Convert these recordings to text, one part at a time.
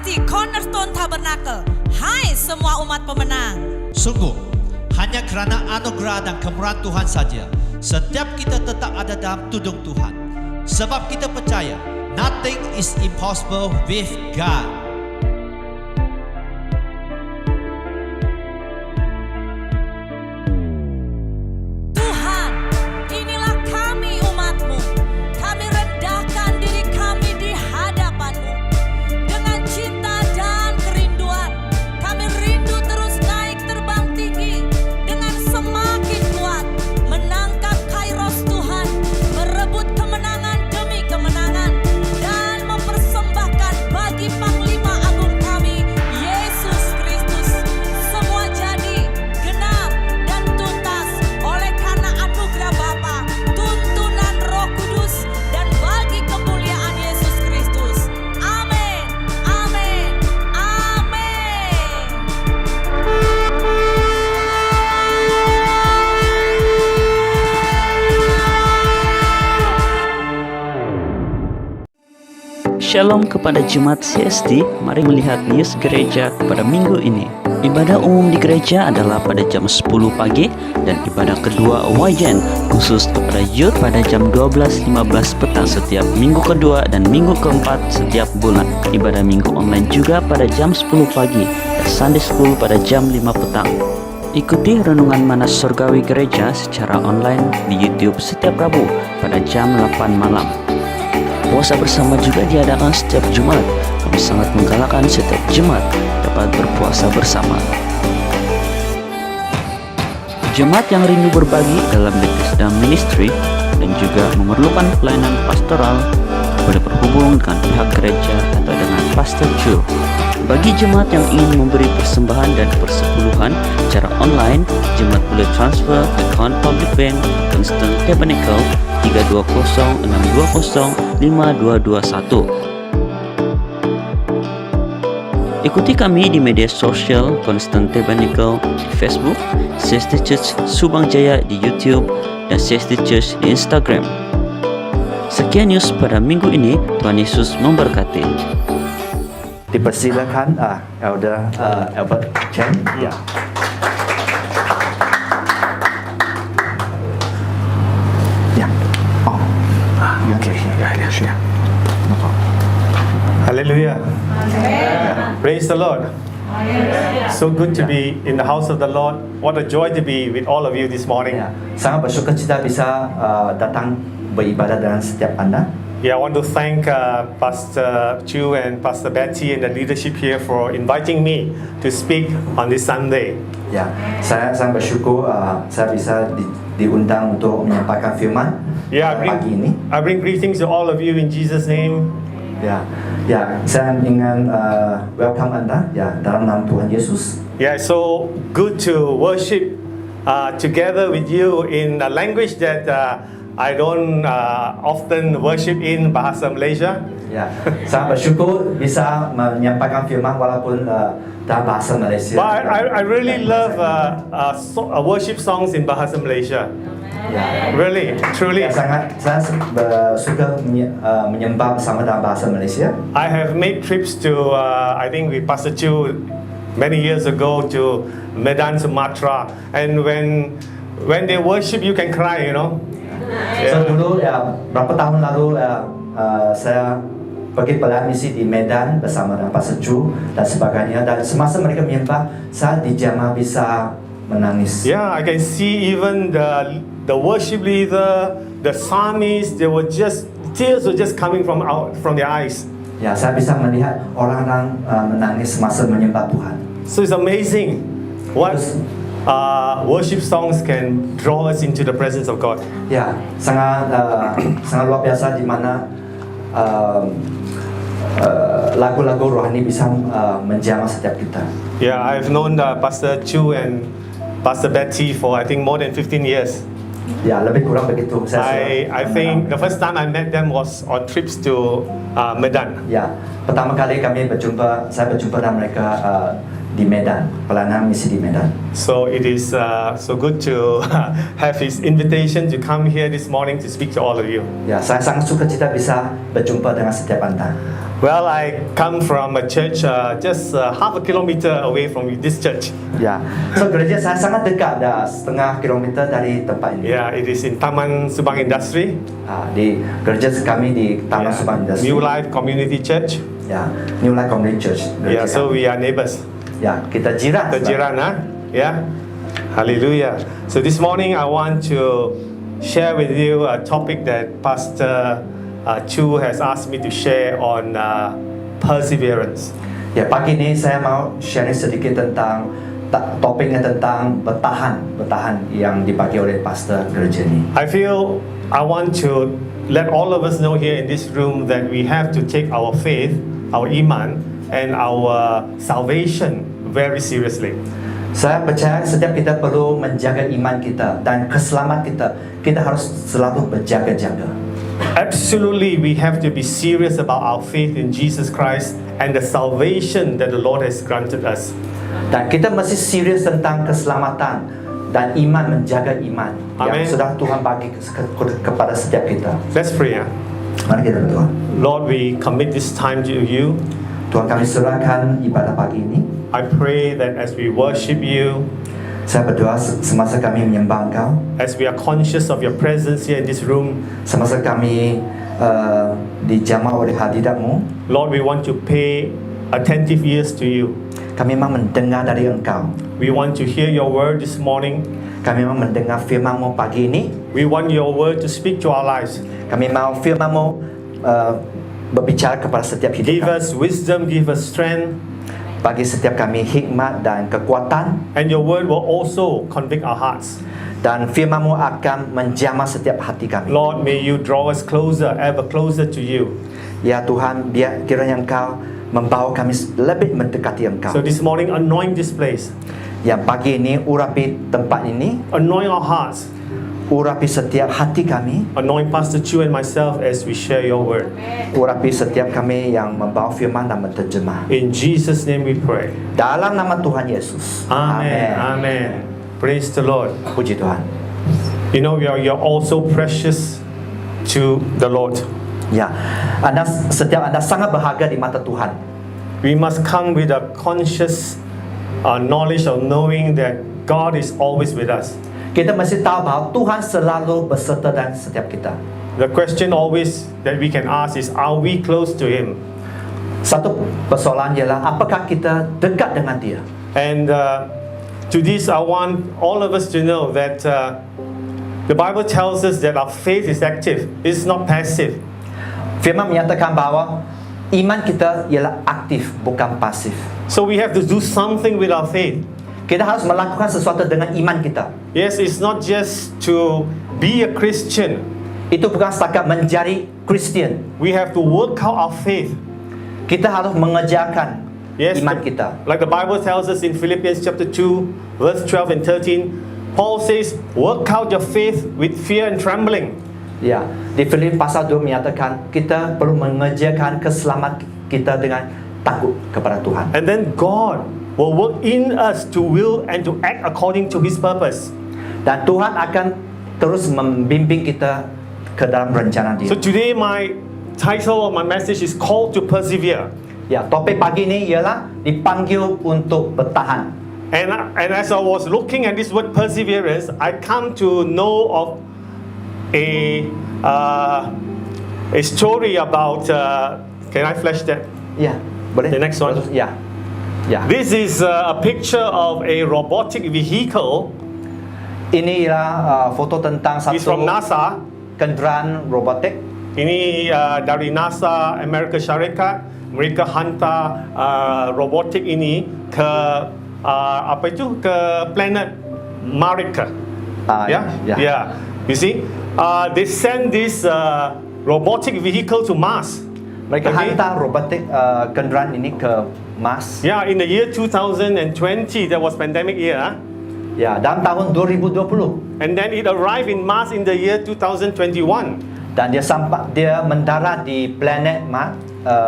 CST Cornerstone Tabernacle. Hai semua umat pemenang. Sungguh, hanya kerana anugerah dan kemurahan Tuhan saja, setiap kita tetap ada dalam tudung Tuhan. Sebab kita percaya, nothing is impossible with God. Tuhan, inilah kami umat-Mu. Kami rendahkan diri kami di hadapan-Mu. Dengan cinta dan kerinduan, kami rindu terus naik terbang tinggi. Dengan semakin kuat, menangkap kairos Tuhan. Merebut kemenangan demi kemenangan. Dan mempersembahkan bagi Panglima Agung kami, Yesus Kristus. Semua jadi, genap, dan tuntas oleh karena anugerah Bapa, tuntunan Roh Kudus, dan bagi kemuliaan Yesus Kristus. Amin, amin, amin. Shalom kepada Jemaat CST, mari melihat news gereja pada minggu ini. Ibadah umum di gereja adalah pada jam 10 pagi dan ibadah kedua wajan khusus kepada youth pada jam 12.15 petang setiap minggu kedua dan minggu keempat setiap bulan. Ibadah minggu online juga pada jam 10 pagi dan Sunday School pada jam 5 petang. Ikuti renungan Mana Surgawi Gereja secara online di YouTube setiap Rabu pada jam 8 malam. Puasa bersama juga diadakan setiap Jumat. Kami sangat menggalakkan setiap Jumat dapat berpuasa bersama. Jemaat yang rindu berbagi dalam Bethesda Ministry dan juga memerlukan pelayanan pastoral boleh berhubung dengan pihak gereja atau dengan Pastor Chu. Bagi jemaat yang ingin memberi persembahan dan persepuluhan secara online, jemaat boleh transfer account public bank Cornerstone Tabernacle 320-620-5221. Ikuti kami di media sosial Cornerstone Tabernacle di Facebook, CST Church Subang Jaya di YouTube, dan CST Church di Instagram. Sekian news pada minggu ini. Tuhan Yesus memberkati. Dipersilakan Elder Albert Chen. Ya. Ya. Oh. Okay. Ya. No problem. Hallelujah. Praise the Lord. So good to be in the house of the Lord. What a joy to be with all of you this morning. Ya. Sangat bersyukur kita bisa datang beribadah dengan setiap Anda. Yeah, I want to thank Pastor Chu and Pastor Betty and the leadership here for inviting me to speak on this Sunday. Ya, saya sangat bersyukur saya bisa diundang untuk menyampaikan firman pagi ini. I bring greetings to all of you in Jesus' name. Ya, saya ingin welcome Anda ya dalam nama Tuhan Yesus. Yeah, so good to worship together with you in a language that I don't often worship in, Bahasa Malaysia. Ya, sangat bersyukur bisa menyampaikan firman walaupun dalam bahasa Malaysia. But I really love worship songs in Bahasa Malaysia. Ya, Really, truly. saya suka menyembah bersama dalam bahasa Malaysia. I have made trips to, I think with Pastor Chu many years ago to Medan, Sumatra. And when they worship, you can cry, you know. So dulu berapa tahun lalu saya pergi pelayan misi di Medan bersama dengan Pastor Chu dan sebagainya, dan semasa mereka menyembah saya di jamaah bisa menangis. Yeah, I can see even the worship leader, the psalmist, tears were just coming from their eyes. Ya, saya bisa melihat orang-orang menangis semasa menyembah Tuhan. So it's amazing what worship songs can draw us into the presence of God. Ya, sangat luar biasa di mana lagu-lagu rohani bisa menjamah setiap kita. Yeah, I've known Pastor Chu and Pastor Betty for I think more than 15 years. Ya, lebih kurang begitu. I think the first time I met them was on trips to Medan. Ya, pertama kali saya berjumpa dengan mereka di Medan, pelayanan misi di Medan. So it is so good to have his invitation to come here this morning to speak to all of you. Ya, saya sangat suka kita bisa berjumpa dengan setiap Anda. Well, I come from a church just half a kilometer away from this church. Ya, so gereja saya sangat dekat, dah setengah kilometer dari tempat ini. Yeah, it is in Taman Subang Industry. Di gereja kami di Taman Subang Industri. New Life Community Church. Ya, New Life Community Church. Yeah, so we are neighbors. Ya, kita jiran. Kejiran, huh? Yeah. Hallelujah. So this morning I want to share with you a topic that Pastor Chu has asked me to share on perseverance. Ya, pagi ini saya mau sharing sedikit tentang topiknya tentang bertahan yang dibagi oleh pastor gereja ini. I want to let all of us know here in this room that we have to take our faith, our iman, and our salvation very seriously. Saya percaya setiap kita perlu menjaga iman kita dan keselamatan kita. Kita harus selalu berjaga-jaga. Absolutely, we have to be serious about our faith in Jesus Christ and the salvation that the Lord has granted us. Dan kita mesti serius tentang keselamatan dan iman, menjaga iman Amen. yang sudah Tuhan bagi kepada setiap kita. Let's pray. Mari kita berdoa. Lord, we commit this time to you. Tuhan, kami serahkan ibadah pagi ini. I pray that as we worship you, Saya berdoa semasa kami menyembah Engkau, as we are conscious of your presence here in this room, semasa kami dijamah oleh hadirat-Mu, Lord, we want to pay attentive ears to you. kami memang mendengar dari Engkau. We want to hear your word this morning. Kami memang mendengar firman-Mu pagi ini. We want your word to speak to our lives. Kami mau firman-Mu berbicara kepada setiap hidup Give kami. us wisdom, give us strength, Bagi setiap kami hikmat dan kekuatan. and your word will also convict our hearts. Dan firman-Mu akan menjamah setiap hati kami. Lord, may you draw us closer, ever closer to you. Ya Tuhan, biar kiranya Engkau membawa kami lebih mendekati Engkau. So this morning, anoint this place, Yang pagi ini urapi tempat ini, anoint our hearts, urapi setiap hati kami, anoint Pastor Chu and myself as we share your word. urapi setiap kami yang membawa firman dan menterjemah. In Jesus' name we pray. Dalam nama Tuhan Yesus. Amen. Amen. Praise the Lord. Puji Tuhan. You know, you're also precious to the Lord. Ya, setiap Anda sangat berharga di mata Tuhan. We must come with a conscious knowledge of knowing that God is always with us. Kita mesti tahu bahawa Tuhan selalu berserta dan setiap kita. The question always that we can ask is, are we close to Him? Satu persoalan ialah apakah kita dekat dengan Dia? And to this, I want all of us to know that the Bible tells us that our faith is active, it's not passive. Firman menyatakan bahawa iman kita ialah aktif, bukan pasif. So we have to do something with our faith. Kita harus melakukan sesuatu dengan iman kita. Yes, it's not just to be a Christian. Itu bukan setakat menjadi Kristian. We have to work out our faith. Kita harus mengejarkan Yes, iman kita. like the Bible tells us in Philippians chapter 2, verse 12 and 13, Paul says, work out your faith with fear and trembling. Ya, di Filipi pasal 2 menyatakan kita perlu mengejarkan keselamatan kita dengan takut kepada Tuhan. And then God will work in us to will and to act according to His purpose. Dan Tuhan akan terus membimbing kita ke dalam rencana Dia. So today my title of my message is Called to Persevere. Ya, topik pagi ini ialah dipanggil untuk bertahan. And as I was looking at this word perseverance, I come to know of a story about. Can I flash that? Ya, boleh. The next one. Ya, ya. This is a picture of a robotic vehicle. Ini ialah foto tentang It's from satu NASA. kenderaan robotik. Ini dari NASA Amerika Syarikat. Mereka hantar robotik ini ke ke planet Marika. Yeah. You see, they send this robotic vehicle to Mars. Mereka Okay. hantar robotik kenderaan ini ke Mars. Yeah, in the year 2020, that was pandemic year. Ya, dalam tahun 2020. And then it arrived in Mars in the year 2021. Dan dia mendarat di planet Mars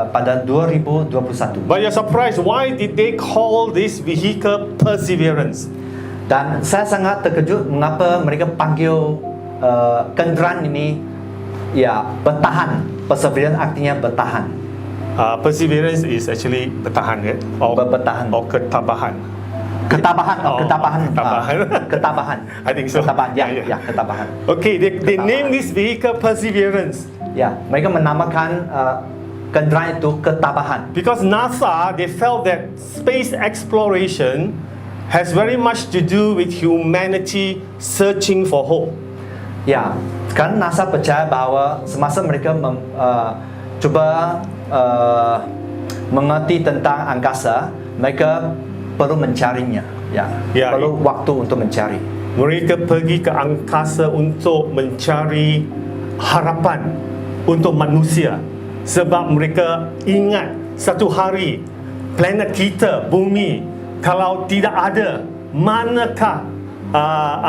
pada 2021. But you're surprised, why did they call this vehicle Perseverance? Dan saya sangat terkejut mengapa mereka panggil kenderaan ini ya bertahan. Perseverance artinya bertahan. Perseverance is actually bertahan, ya? Bertahan. Or ketabahan. Ketabahan. Ketabahan. Ketabahan. I think so. Ketabahan. Ya, Yeah, yeah. ya, ketabahan. Okay, they Ketabahan. name this vehicle Perseverance Ya, mereka menamakan kendaraan itu ketabahan. because NASA, they felt that space exploration has very much to do with humanity searching for hope. Ya, karena NASA percaya bahwa semasa mereka cuba mengerti tentang angkasa, mereka perlu mencarinya. Ya, Ya, perlu waktu untuk mencari. Mereka pergi ke angkasa untuk mencari harapan untuk manusia sebab mereka ingat satu hari planet kita, bumi, kalau tidak ada, manakah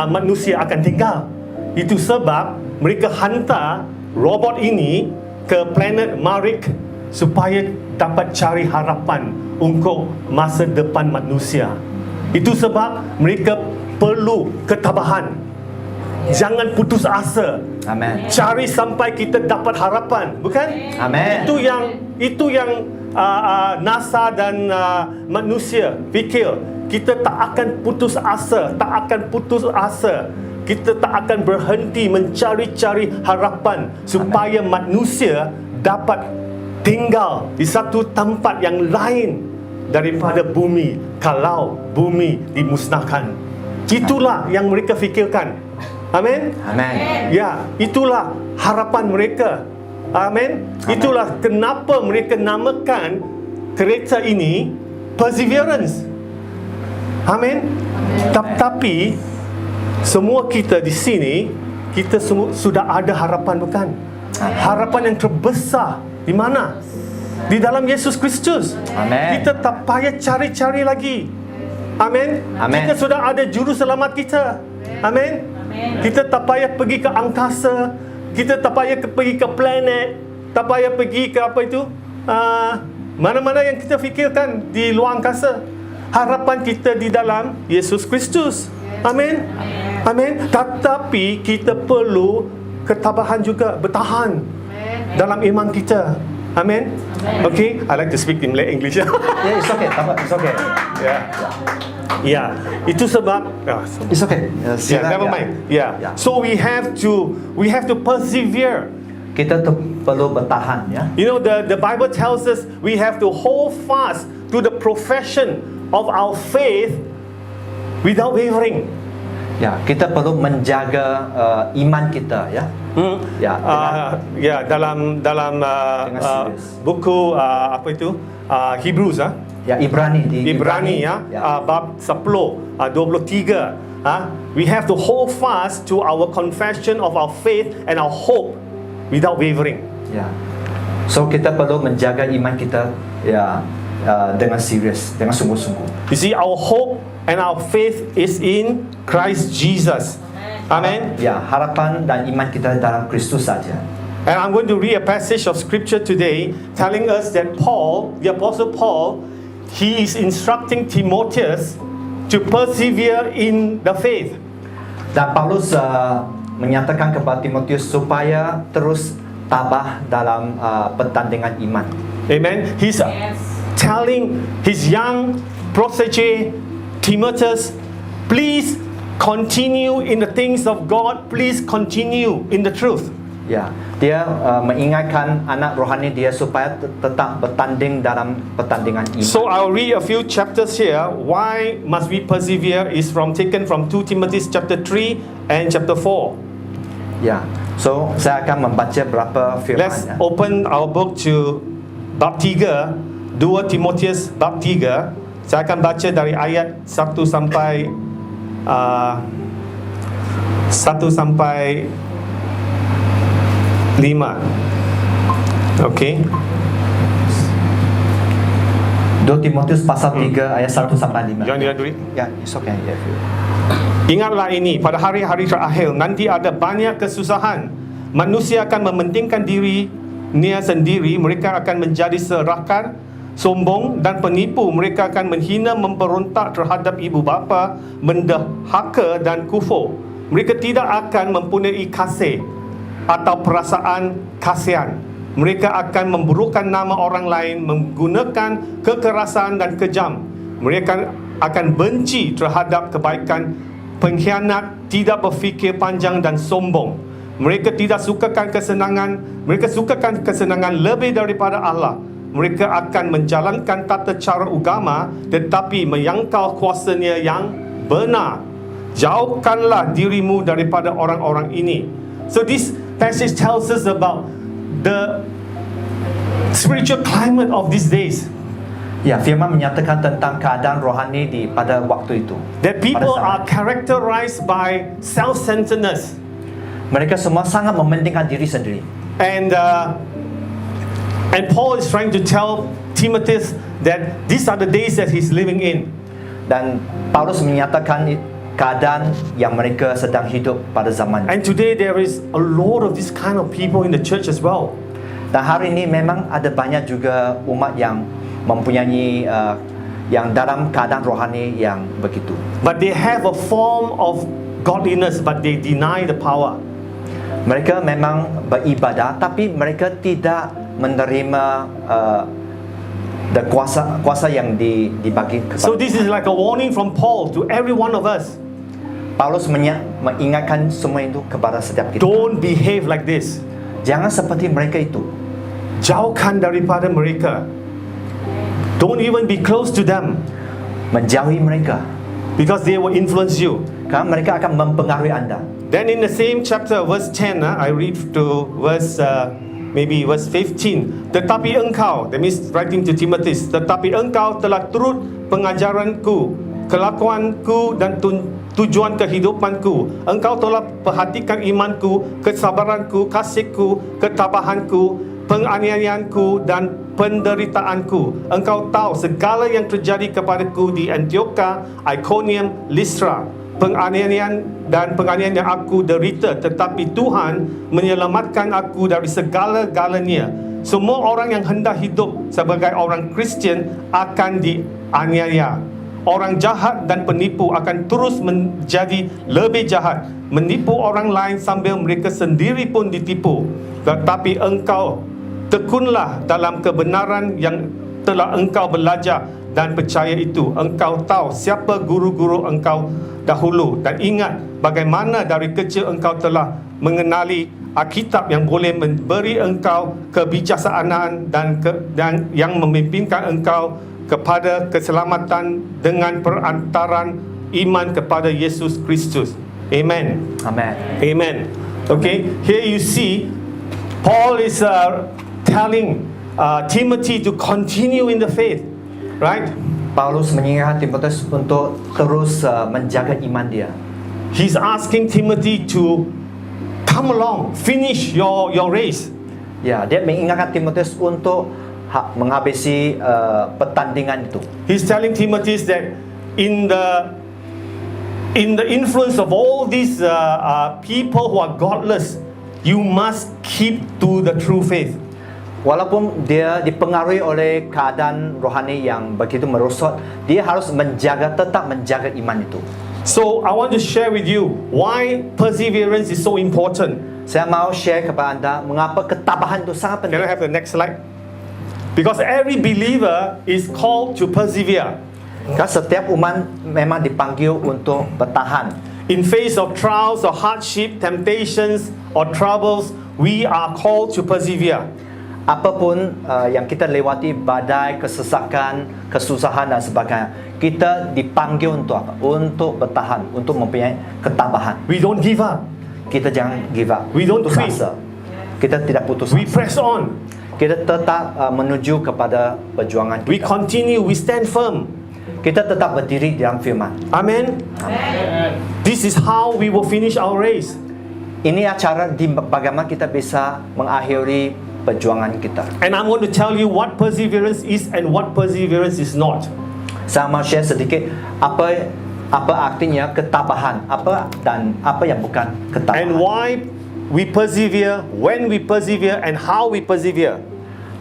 manusia akan tinggal. Itu sebab mereka hantar robot ini ke planet Marikh supaya dapat cari harapan untuk masa depan manusia. Itu sebab mereka perlu ketabahan. Jangan putus asa. Amin. Cari sampai kita dapat harapan, bukan? Amin. Itu yang NASA dan manusia fikir. Kita tak akan putus asa, Kita tak akan berhenti mencari-cari harapan supaya manusia dapat tinggal di satu tempat yang lain daripada bumi kalau bumi dimusnahkan. Itulah yang mereka fikirkan. Amin. Amin. Ya, itulah harapan mereka. Amin. Itulah kenapa mereka namakan kereta ini Perseverance. Amin. Tapi semua kita di sini, kita semua sudah ada harapan, bukan? Harapan yang terbesar di mana? Di dalam Yesus Kristus. Amin. Kita tak payah cari-cari lagi. Amin. Amin. Kita sudah ada juru selamat kita. Amin. Kita tak payah pergi ke angkasa. Kita tak payah pergi ke planet. Tak payah pergi ke apa itu? Mana-mana yang kita fikirkan di luar angkasa. Harapan kita di dalam Yesus Kristus. Amin. Amin. Tetapi kita perlu ketabahan juga, bertahan dalam iman kita. Amin. Okay, I like to speak in English. Yeah, it's okay. It's okay. Yeah. Itu sebab It's okay. never mind. Yeah. So we have to persevere. Kita perlu bertahan, ya. You know, the Bible tells us we have to hold fast to the profession of our faith without wavering. Ya, kita perlu menjaga iman kita, ya. Ya, dalam serius. buku apa itu? Hebrews, Ya, Ibrani ya, bab 10 23. We have to hold fast to our confession of our faith and our hope without wavering. Ya. So kita perlu menjaga iman kita, ya, dengan serius, dengan sungguh-sungguh. You see, our hope and our faith is in Christ Jesus. Amen. Ya, harapan dan iman kita dalam Kristus saja. And I'm going to read a passage of scripture today telling us that Paul, the Apostle Paul, he is instructing Timotheus to persevere in the faith. Dan Paulus menyatakan kepada Timotius supaya terus tabah dalam pertandingan iman. Amen. He's telling his young protege Timotheus, please continue in the things of God. Please continue in the truth. Ya, dia mengingatkan anak rohani dia supaya tetap bertanding dalam pertandingan iman. So I'll read a few chapters here. Why must we persevere is taken from 2 Timothy chapter 3 and chapter 4. Ya, so saya akan membaca berapa firman. Let's open our book to bab 3, 2 Timotius bab 3. Saya akan baca dari ayat 1 sampai 5. Okay. 2 Timotius pasal 3 ayat 1 sampai 5. Jangan diri. Ya, it's okay. Ya. Ingatlah ini, pada hari-hari terakhir nanti ada banyak kesusahan. Manusia akan mementingkan dirinya sendiri. Mereka akan menjadi serakah, sombong dan penipu. Mereka akan menghina, memberontak terhadap ibu bapa, mendahaka dan kufur. Mereka tidak akan mempunyai kasih atau perasaan kasihan. mereka akan memburukkan nama orang lain, menggunakan kekerasan dan kejam. Mereka akan benci terhadap kebaikan, pengkhianat, tidak berfikir panjang dan sombong. Mereka tidak sukakan kesenangan, mereka sukakan kesenangan lebih daripada Allah. Mereka akan menjalankan tata cara agama tetapi menyangkal kuasanya yang benar. Jauhkanlah dirimu daripada orang-orang ini. So this passage tells us about the spiritual climate of these days. Ya, firman menyatakan tentang keadaan rohani pada waktu itu. That people Pada are zaman. characterized by self-centeredness. Mereka semua sangat mementingkan diri sendiri. And Paul is trying to tell Timothy that these are the days that he's living in. Dan Paulus menyatakan keadaan yang mereka sedang hidup pada zaman. And today there is a lot of this kind of people in the church as well. Dan hari ini memang ada banyak juga umat yang mempunyai yang dalam keadaan rohani yang begitu. But they have a form of godliness, but they deny the power. Mereka memang beribadah, tapi mereka tidak menerima kuasa yang dibagi kepada. So this is like a warning from Paul to every one of us. Paulus mengingatkan semua itu kepada setiap kita. Don't behave like this. Jangan seperti mereka itu. Jauhkan daripada mereka. Don't even be close to them, Menjauhi mereka, because they will influence you. karena mereka akan mempengaruhi Anda. Then in the same chapter, verse 10, I read to verse maybe verse 15. Tetapi engkau, that means writing to Timothy, tetapi engkau telah turut pengajaranku, kelakuanku dan tujuan kehidupanku. Engkau telah perhatikan imanku, kesabaranku, kasihku, ketabahanku, penganiayaanku dan penderitaanku. Engkau tahu segala yang terjadi kepadaku di Antiochia, Iconium, Lystra. Penganiayaan dan penganiayaan yang aku derita, tetapi Tuhan menyelamatkan aku dari segala-galanya. Semua orang yang hendak hidup sebagai orang Kristian akan dianiaya. Orang jahat dan penipu akan terus menjadi lebih jahat, menipu orang lain sambil mereka sendiri pun ditipu. Tetapi engkau tekunlah dalam kebenaran yang telah engkau belajar dan percaya itu. Engkau tahu siapa guru-guru engkau dahulu, dan ingat bagaimana dari kecil engkau telah mengenali Alkitab yang boleh memberi engkau kebijaksanaan dan yang memimpinkan engkau kepada keselamatan dengan perantaran iman kepada Yesus Kristus. Amen. Amen. Amen. Okay, here you see Paul is telling Timothy to continue in the faith, right? Paulus mengingatkan Timotius untuk terus menjaga iman dia. He's asking Timothy to come along, finish your race. Ya, dia mengingatkan Timotius untuk menghabisi pertandingan itu. He's telling Timothy that in the influence of all these people who are godless, you must keep to the true faith. Walaupun dia dipengaruhi oleh keadaan rohani yang begitu merosot, dia harus tetap menjaga iman itu. So I want to share with you why perseverance is so important. Saya mau share kepada anda mengapa ketabahan itu sangat Can penting. I have the next slide? Because every believer is called to persevere. Karena setiap umat memang dipanggil untuk bertahan. In face of trials or hardship, temptations or troubles, we are called to persevere. Apapun yang kita lewati, badai, kesesakan, kesusahan dan sebagainya, kita dipanggil untuk apa? Untuk bertahan, untuk mempunyai ketabahan. We don't give up. Kita jangan give up. We don't putus quit. asa. Kita tidak putus We asa. press on. Kita tetap menuju kepada perjuangan We kita. continue. We stand firm. Kita tetap berdiri dalam firman. Amen. This is how we will finish our race. Ini acara bagaimana kita bisa mengakhiri perjuangan kita. And I'm going to tell you what perseverance is and what perseverance is not. Saya mau share sedikit apa artinya ketabahan, apa yang bukan ketabahan. And why we persevere, when we persevere, and how we persevere.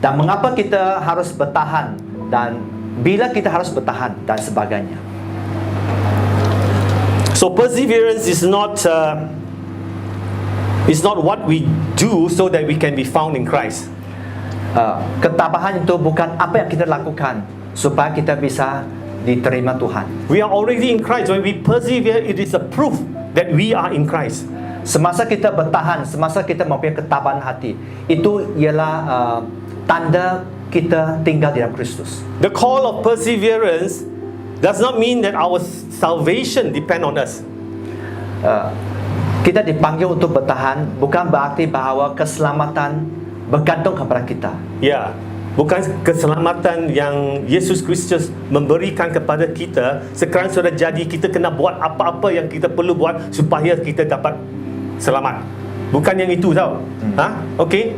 Dan mengapa kita harus bertahan dan bila kita harus bertahan dan sebagainya. So perseverance is not what we do so that we can be found in Christ. Ketabahan itu bukan apa yang kita lakukan supaya kita bisa diterima Tuhan. We are already in Christ. When we persevere, it is a proof that we are in Christ. Semasa kita bertahan, semasa kita mempunyai ketabahan hati, itu ialah tanda kita tinggal di dalam Kristus. The call of perseverance does not mean that our salvation depend on us. Kita dipanggil untuk bertahan, bukan berarti bahawa keselamatan bergantung kepada kita. Ya, bukan keselamatan yang Yesus Kristus memberikan kepada kita. Sekarang sudah jadi, kita kena buat apa-apa yang kita perlu buat supaya kita dapat selamat. Bukan yang itu tau. Okay?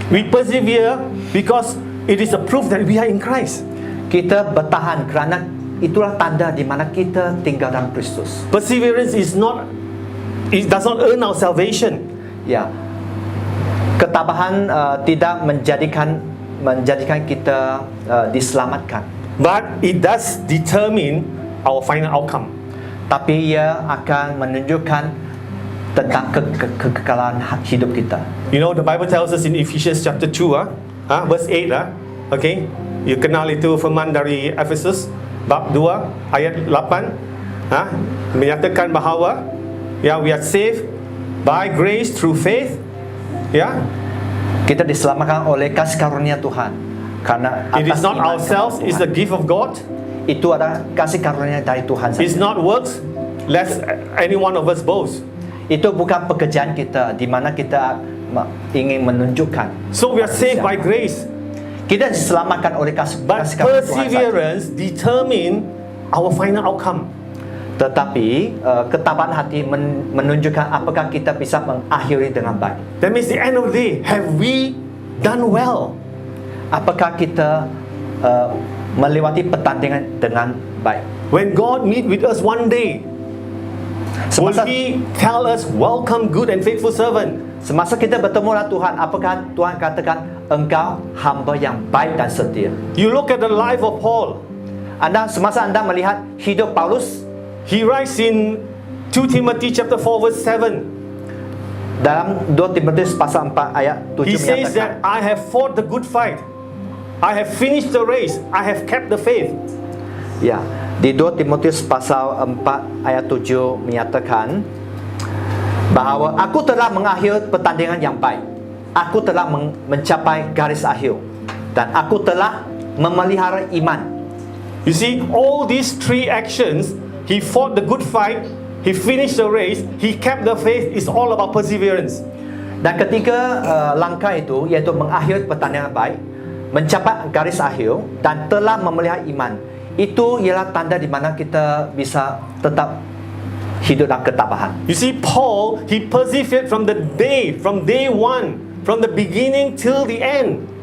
We persevere because it is a proof that we are in Christ. Kita bertahan kerana itulah tanda di mana kita tinggal dalam Kristus. Perseverance it does not earn our salvation. Ya, ketabahan tidak menjadikan kita diselamatkan. But it does determine our final outcome. Tapi ia akan menunjukkan tentang kekekalan hidup kita. You know, the Bible tells us in Ephesians chapter 2, verse 8, okay? You kenal itu firman dari Efesus bab 2 ayat 8, menyatakan bahawa we are saved by grace through faith. Kita diselamatkan oleh kasih karunia Tuhan. Karena It is not ourselves, it's the gift of God. Itu adalah kasih karunia dari Tuhan saja. It's not works, lest any one of us boast. Itu bukan pekerjaan kita di mana kita ingin menunjukkan. So we are saved by grace. Kita diselamatkan oleh kasih But karunia Tuhan saja. perseverance determine our final outcome. Tetapi ketabahan hati menunjukkan apakah kita bisa mengakhiri dengan baik. That means the end of the day, have we done well? Apakah kita melewati pertandingan dengan baik? When God meet with us one day, will He tell us, welcome good and faithful servant? Semasa kita bertemu dengan Tuhan, apakah Tuhan katakan engkau hamba yang baik dan setia? You look at the life of Paul. Semasa anda melihat hidup Paulus, he writes in 2 Timothy chapter 4 verse 7. dalam 2 Timotius pasal 4 ayat 7 He says that menyatakan, I have fought the good fight. I have finished the race. I have kept the faith. ya, di 2 Timotius pasal 4 ayat 7 menyatakan bahawa aku telah mengakhiri pertandingan yang baik. Aku telah mencapai garis akhir dan aku telah memelihara iman. You see, all these three actions, he fought the good fight, he finished the race, he kept the faith, is all about perseverance. Dan ketiga langkah itu, iaitu mengakhiri pertandingan baik, mencapai garis akhir dan telah memelihara iman, itu ialah tanda di mana kita bisa tetap hidup dalam ketabahan. You see, Paul, he persevered from day one, from the beginning till the end.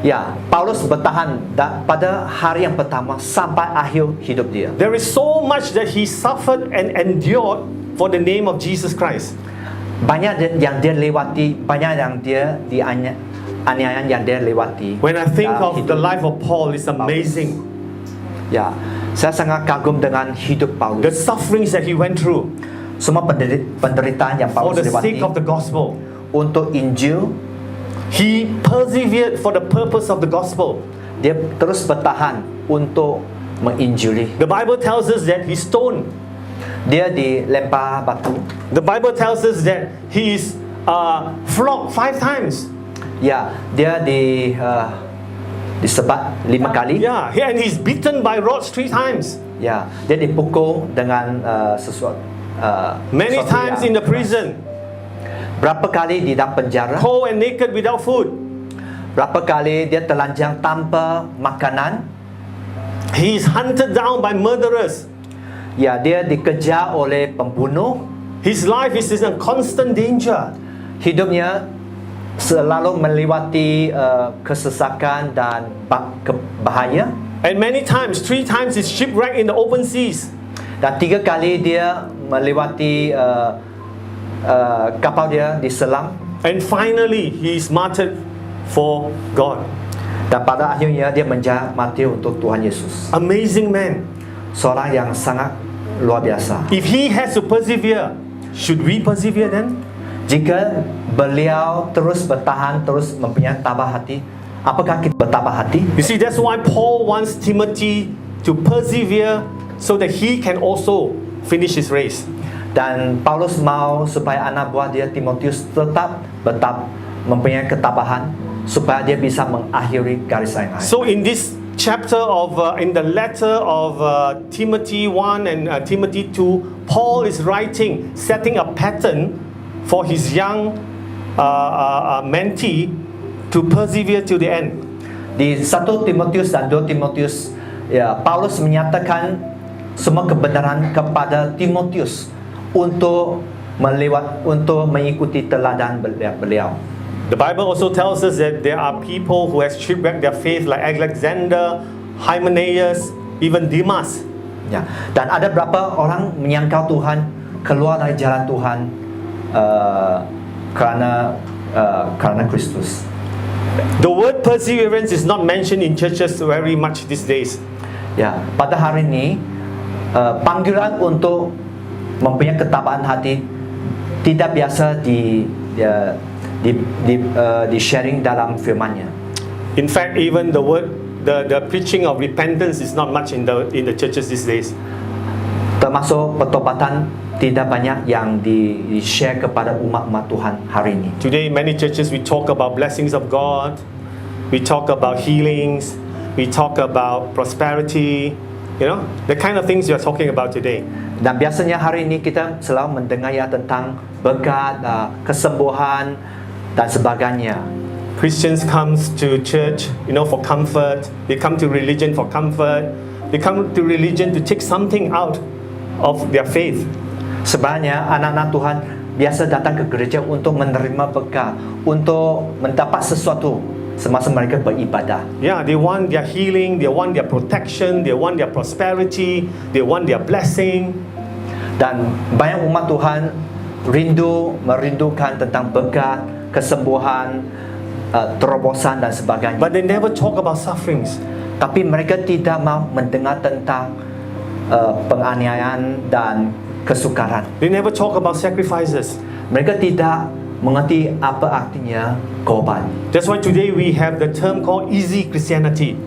Ya, Paulus bertahan pada hari yang pertama sampai akhir hidup dia. There is so much that he suffered and endured for the name of Jesus Christ. Banyak yang dia lewati, banyak yang dia aniaya yang dia lewati. When I think dalam of hidup the life of Paul, it's amazing. Ya, saya sangat kagum dengan hidup The Paulus. sufferings that he went through Semua penderitaan yang for Paulus the lewati sake of the gospel. untuk Injil. He persevered for the purpose of the gospel. Dia terus bertahan untuk menginjili. The Bible tells us that he's stoned. Dia dilempar batu. The Bible tells us that he is flogged 5 times. Ya, dia disebat 5 kali. Yeah, and he's beaten by rods 3 times. Ya, dia dipukul dengan sesuatu. Many sesuatu times yang in the keras. prison. Berapa kali di dalam penjara? Cold and naked without food. Berapa kali dia telanjang tanpa makanan? He is hunted down by murderers. Ya, dia dikejar oleh pembunuh. His life is in constant danger. Hidupnya selalu melewati kesesakan dan bahaya. And many times, 3 times he's shipwrecked in the open seas. Dan 3 kali dia melewati kapal dia diselam. And finally, he is martyred for God. Dan pada akhirnya dia mati untuk Tuhan Yesus. Amazing man. Seorang yang sangat luar biasa. If he has to persevere, should we persevere then? Jika beliau terus bertahan, terus mempunyai tabah hati, Apakah kita bertabah hati? You see, that's why Paul wants Timothy to persevere so that he can also finish his race. Dan Paulus mau supaya anak buah dia Timotius tetap mempunyai ketabahan supaya dia bisa mengakhiri garis akhir. So in this chapter of in the letter of Timothy 1 and Timothy 2, Paul is writing, setting a pattern for his young mentee to persevere to the end. Di 1 Timotius dan 2 Timotius, ya, Paulus menyatakan semua kebenaran kepada Timotius untuk mengikuti teladan beliau. The Bible also tells us that there are people who have shipwrecked their faith, like Alexander, Hymenaeus, even Demas. Ya, dan ada berapa orang menyangkal Tuhan, keluar dari jalan Tuhan karena Kristus. The word perseverance is not mentioned in churches very much these days. Ya, pada hari ini panggilan untuk mempunyai ketabahan hati tidak biasa di sharing dalam firman-Nya. In fact, even the word, the preaching of repentance is not much in the churches these days. Termasuk pertobatan tidak banyak yang di-share kepada umat-umat Tuhan hari ini. Today, many churches we talk about blessings of God, we talk about healings, we talk about prosperity, you know, the kind of things we are talking about today. Dan biasanya hari ini kita selalu mendengar ya tentang berkat, kesembuhan dan sebagainya. Christians comes to church, you know, for comfort. They come to religion for comfort. They come to religion to take something out of their faith. Sebenarnya anak-anak Tuhan biasa datang ke gereja untuk menerima berkat, untuk mendapat sesuatu semasa mereka beribadah. Yeah, they want their healing, they want their protection, they want their prosperity, they want their blessing. Dan banyak umat Tuhan merindukan tentang berkat, kesembuhan, terobosan dan sebagainya. But they never talk about sufferings. Tapi mereka tidak mau mendengar tentang penganiayaan dan kesukaran. They never talk about sacrifices. Mereka tidak mengerti apa artinya korban. That's why today we have the term called easy Christianity.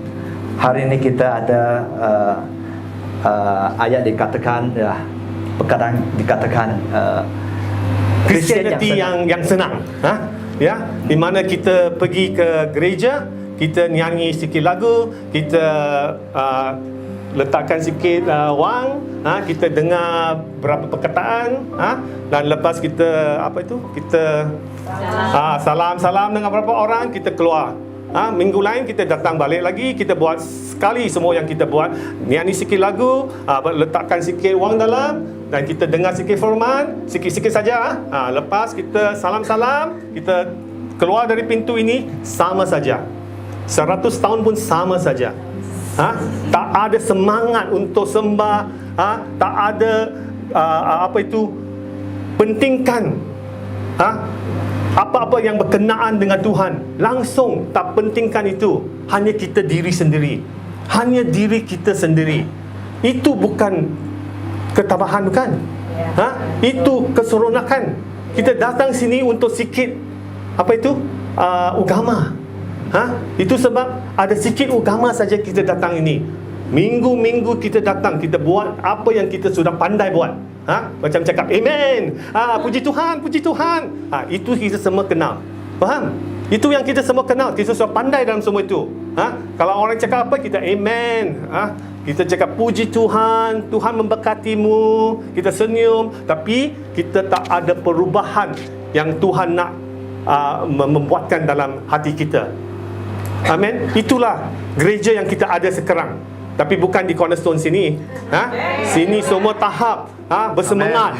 Hari ini kita ada ayat dikatakan, perkataan dikatakan Christianity yang senang. Ya, di mana kita pergi ke gereja, kita nyanyi sikit lagu, kita letakkan sikit wang, kita dengar berapa perkataan, dan lepas kita kita salam dengan berapa orang, kita keluar. Minggu lain kita datang balik lagi, kita buat sekali semua yang kita buat, nyanyi sikit lagu, letakkan sikit wang dalam, dan kita dengar sikit firman, sikit-sikit saja. Lepas kita salam-salam, kita keluar dari pintu ini sama saja. 100 tahun pun sama saja. Tak ada semangat untuk sembah, tak ada pentingkan apa-apa yang berkenaan dengan Tuhan. Langsung tak pentingkan itu. Hanya kita diri sendiri, hanya diri kita sendiri. Itu bukan ketabahan, bukan? Itu keseronokan. Kita datang sini untuk sikit agama. Itu sebab ada sikit agama saja kita datang ini. Minggu-minggu kita datang, kita buat apa yang kita sudah pandai buat. Macam cakap amen, puji Tuhan, puji Tuhan. Itu kita semua kenal. Faham? Itu yang kita semua kenal. Kita sudah pandai dalam semua itu. Kalau orang cakap apa, kita amen. Kita cakap puji Tuhan, Tuhan memberkatimu. Kita senyum, tapi kita tak ada perubahan yang Tuhan nak membuatkan dalam hati kita. Amen. Itulah gereja yang kita ada sekarang. Tapi bukan di Cornerstone sini. Sini semua tahap, bersemangat,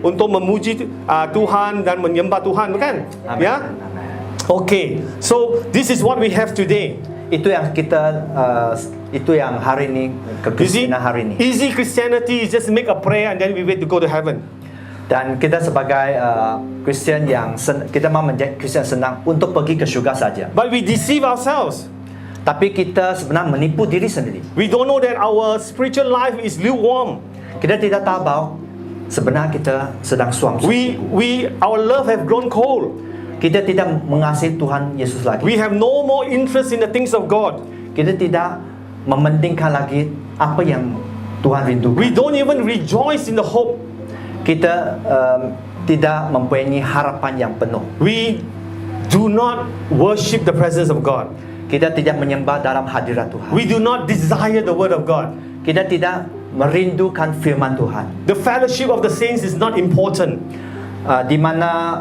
untuk memuji Tuhan dan menyembah Tuhan, bukan? Amen. Ya. Okay. So this is what we have today. Itu yang kita itu yang hari ini, kekristenan hari ini. Easy Christianity is just make a prayer and then we wait to go to heaven. Dan kita sebagai Kristen kita mau menjadi Kristen senang untuk pergi ke syurga saja. But we deceive ourselves. Tapi kita sebenarnya menipu diri sendiri. We don't know that our spiritual life is lukewarm. Kita tidak tahu bahwa sebenarnya kita sedang suam. Our love have grown cold. Kita tidak mengasihi Tuhan Yesus lagi. We have no more interest in the things of God. Kita tidak mementingkan lagi apa yang Tuhan rindukan. We don't even rejoice in the hope. Kita tidak mempunyai harapan yang penuh. We do not worship the presence of God. Kita tidak menyembah dalam hadirat Tuhan. We do not desire the word of God. Kita tidak merindukan firman Tuhan. The fellowship of the saints is not important. Di mana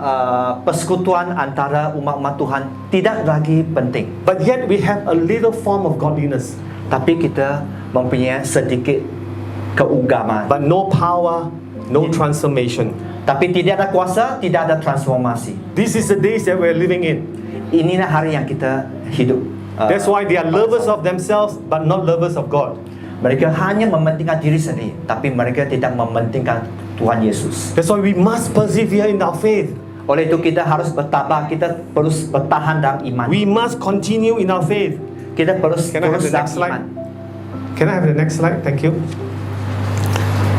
persekutuan antara umat-umat Tuhan tidak lagi penting. But yet we have a little form of godliness, Tapi kita mempunyai sedikit keugaman. but no power, no transformation. Tapi tidak ada kuasa, tidak ada transformasi. This is the days that we're living in. Inilah hari yang kita hidup. That's why they are lovers of themselves, but not lovers of God. Mereka hanya mementingkan diri sendiri, tapi mereka tidak mementingkan Tuhan Yesus. That's why we must persevere in our faith. Oleh itu kita harus bertabah, kita terus bertahan dalam iman. We must continue in our faith. Kita terus Can I have the dalam next slide? iman. Can I have the next slide? Thank you.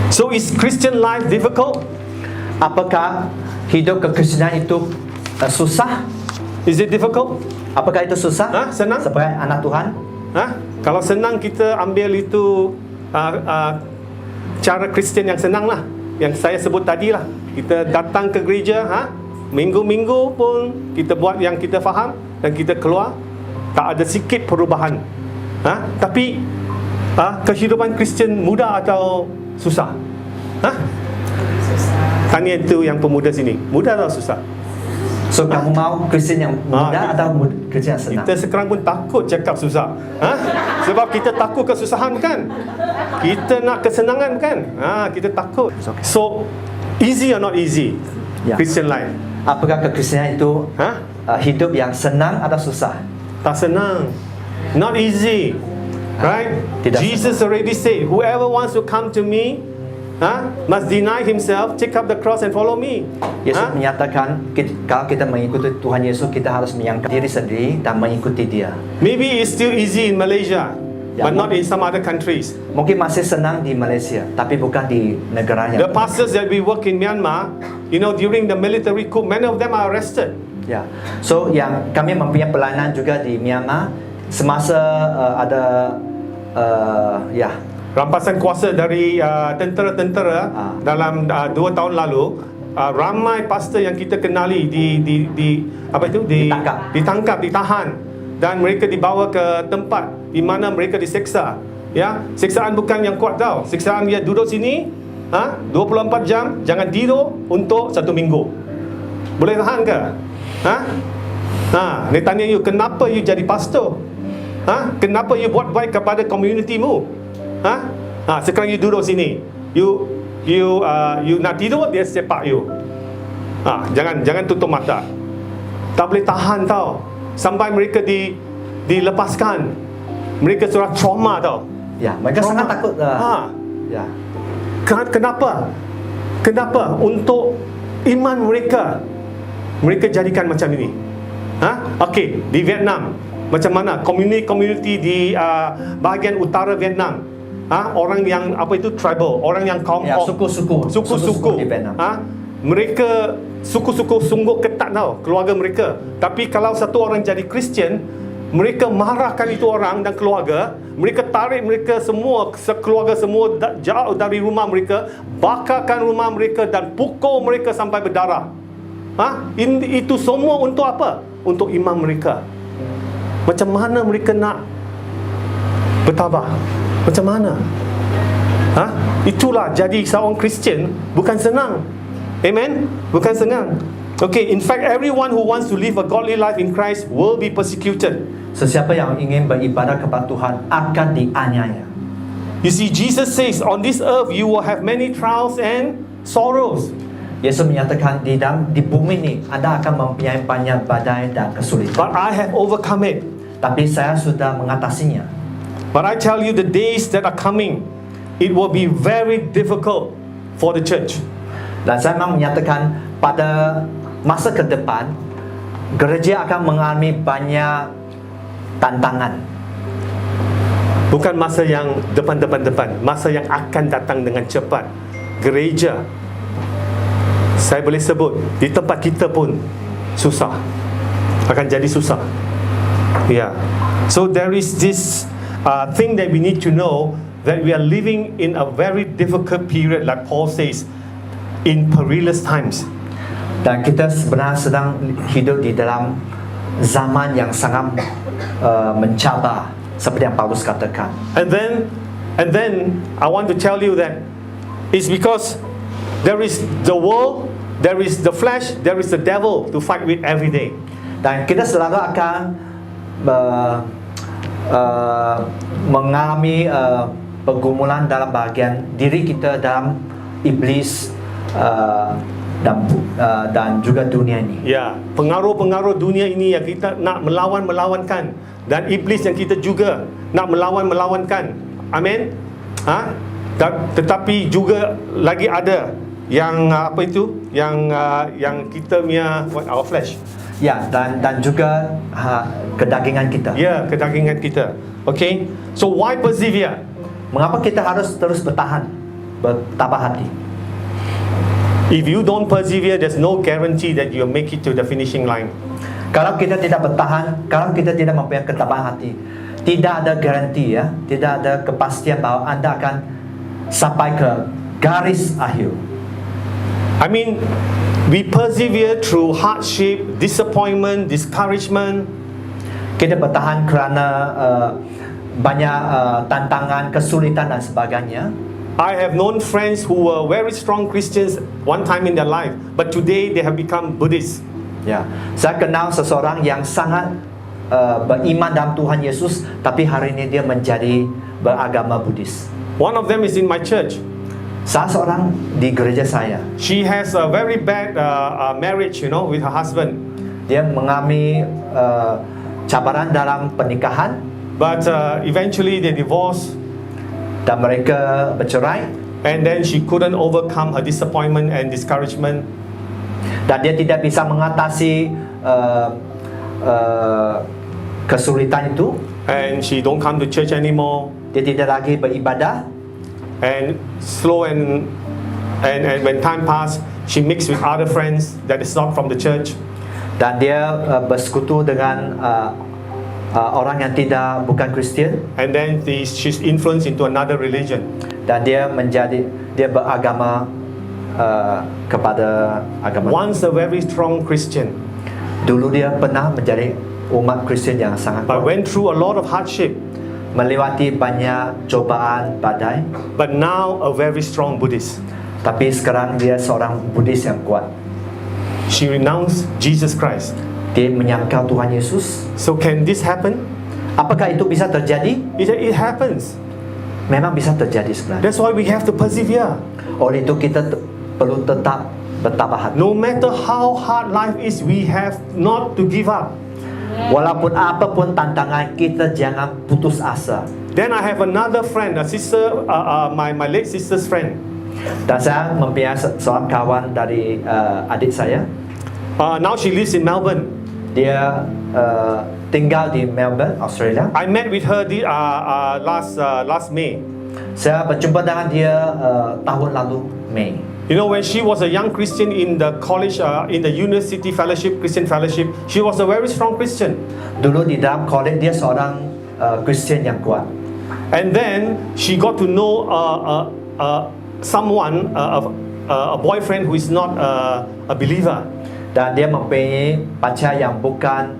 So is Christian life difficult? Apakah hidup kekristenan itu susah? Is it difficult? Apakah itu susah? Senang? Sebagai anak Tuhan? Kalau senang kita ambil itu cara Kristian yang senang lah, yang saya sebut tadi lah. Kita datang ke gereja, minggu-minggu pun kita buat yang kita faham dan kita keluar, tak ada sikit perubahan. Tapi kehidupan Kristian mudah atau susah? Tanya itu yang pemuda sini, mudah atau susah? So kamu mau Kristen yang mudah atau Kristen yang senang? Kita sekarang pun takut cakap susah. Sebab kita takut kesusahan kan? Kita nak kesenangan kan? Kita takut. So, easy or not easy? Ya. Christian life. Apakah kekristenan itu hidup yang senang atau susah? Tak senang. Not easy. Right? Tidak Jesus already said, whoever wants to come to me, must deny himself, take up the cross and follow me. Yesus menyatakan kalau kita mengikuti Tuhan Yesus, kita harus menyangkal diri sendiri dan mengikuti Dia. Maybe it's still easy in Malaysia, Ya, but not in some other countries. Mungkin masih senang di Malaysia, tapi bukan di negara The yang. pastors that we work in Myanmar, during the military coup, many of them are arrested. Ya. So yang kami mempunyai pelayanan juga di Myanmar semasa ada Rampasan kuasa dari tentera-tentera dalam 2 tahun lalu, ramai pastor yang kita kenali ditangkap, ditahan, dan mereka dibawa ke tempat di mana mereka diseksa. Siksaan bukan yang kuat tau. Siksaan dia duduk sini 24 jam, jangan tidur untuk 1 minggu. Boleh tahan ke? Dia tanya you, kenapa you jadi pastor? Kenapa you buat baik kepada komunitimu? Sekarang you duduk sini, you nak tidur, dia sepak you. Jangan tutup mata. Tak boleh tahan tau. Sampai mereka dilepaskan. Mereka sudah trauma tau. Ya, mereka sangat takut. Ya. Kenapa untuk iman mereka jadikan macam ini? Okey, di Vietnam macam mana? Community di bahagian utara Vietnam, orang yang tribal, orang yang kaum suku-suku di Vietnam. Mereka suku-suku sungguh ketat tau, keluarga mereka. Tapi kalau satu orang jadi Kristian, mereka marahkan itu orang dan keluarga. Mereka tarik mereka semua, sekeluarga semua jauh dari rumah mereka, bakarkan rumah mereka dan pukul mereka sampai berdarah. Itu semua untuk apa? Untuk imam mereka. Macam mana mereka nak bertabah? Macam mana? Itulah jadi seorang Kristian bukan senang. Amen? Bukan senang. Okay, in fact everyone who wants to live a godly life in Christ will be persecuted. Sesiapa yang ingin beribadah kepada Tuhan akan dianiaya. You see, Jesus says on this earth you will have many trials and sorrows. Yesus menyatakan di bumi ini Anda akan mempunyai banyak badai dan kesulitan. But I have overcome it. Tapi saya sudah mengatasinya. But I tell you, the days that are coming, it will be very difficult for the church. Dan saya memang menyatakan pada masa ke depan gereja akan mengalami banyak tantangan. Bukan masa yang depan, masa yang akan datang dengan cepat. Gereja, saya boleh sebut di tempat kita pun susah. Akan jadi susah. Yeah. So there is this thing that we need to know, that we are living in a very difficult period, like Paul says, in perilous times. Dan kita sebenarnya sedang hidup di dalam zaman yang sangat mencabar, seperti yang Paulus katakan. And then I want to tell you that it's because there is the world, there is the flesh, there is the devil to fight with every day. Dan kita selalu akan mengalami pergumulan dalam bahagian diri kita dalam iblis dan juga dunia ini. Ya, pengaruh-pengaruh dunia ini yang kita nak melawankan, dan iblis yang kita juga nak melawankan. Amin. Tetapi juga lagi ada yang apa itu? Yang kita punya our flesh. Ya, dan juga kedagingan kita. Ya, kedagingan kita. Okay. So why persevere? Mengapa kita harus terus bertahan, bertabah hati? If you don't persevere, there's no guarantee that you'll make it to the finishing line. Kalau kita tidak bertahan, kalau kita tidak mempunyai ketabahan hati, tidak ada garanti, ya, tidak ada kepastian bahwa Anda akan sampai ke garis akhir. I mean, we persevere through hardship, disappointment, discouragement. Kita bertahan kerana banyak tantangan, kesulitan dan sebagainya. I have known friends who were very strong Christians one time in their life, but today they have become Buddhists. Ya, saya kenal seseorang yang sangat beriman dalam Tuhan Yesus, tapi hari ini dia menjadi beragama Buddhis. One of them is in my church. Salah seorang di gereja saya. She has a very bad marriage, with her husband. Dia mengalami cabaran dalam pernikahan. But eventually they divorced. Dan mereka bercerai. And then she couldn't overcome her disappointment and discouragement. Dan dia tidak bisa mengatasi kesulitan itu. And she don't come to church anymore. Dia tidak lagi beribadah. And slow and when time passed, she mixed with other friends that is not from the church. Dan dia bersekutu dengan orang yang bukan Kristian. And then she's influenced into another religion. Dan dia beragama kepada agama. Once a very strong Christian, dulu dia pernah menjadi umat Kristian yang sangat but kuat, went through a lot of hardship. melewati banyak cobaan, badai. But now a very strong Buddhist. Tapi sekarang dia seorang Buddhis yang kuat. She renounced Jesus Christ. Dia menyangkal Tuhan Yesus. So can this happen? Apakah itu bisa terjadi? It happens. Memang bisa terjadi sebenarnya. That's why we have to persevere. Oleh itu kita perlu tetap bertabah hati. No matter how hard life is, we have not to give up. Walaupun apapun tantangan, kita jangan putus asa. Then I have another friend, a sister, my late sister's friend. Dan saya mempunyai seorang kawan dari adik saya. Now she lives in Melbourne. Dia tinggal di Melbourne, Australia. I met with her last May. Saya berjumpa dengan dia tahun lalu, Mei. When she was a young Christian in the college, in the University Fellowship, Christian Fellowship, she was a very strong Christian. Dulu di dalam college dia seorang Christian yang kuat. And then she got to know someone, a boyfriend who is not a believer. Dan dia mempunyai pacar yang bukan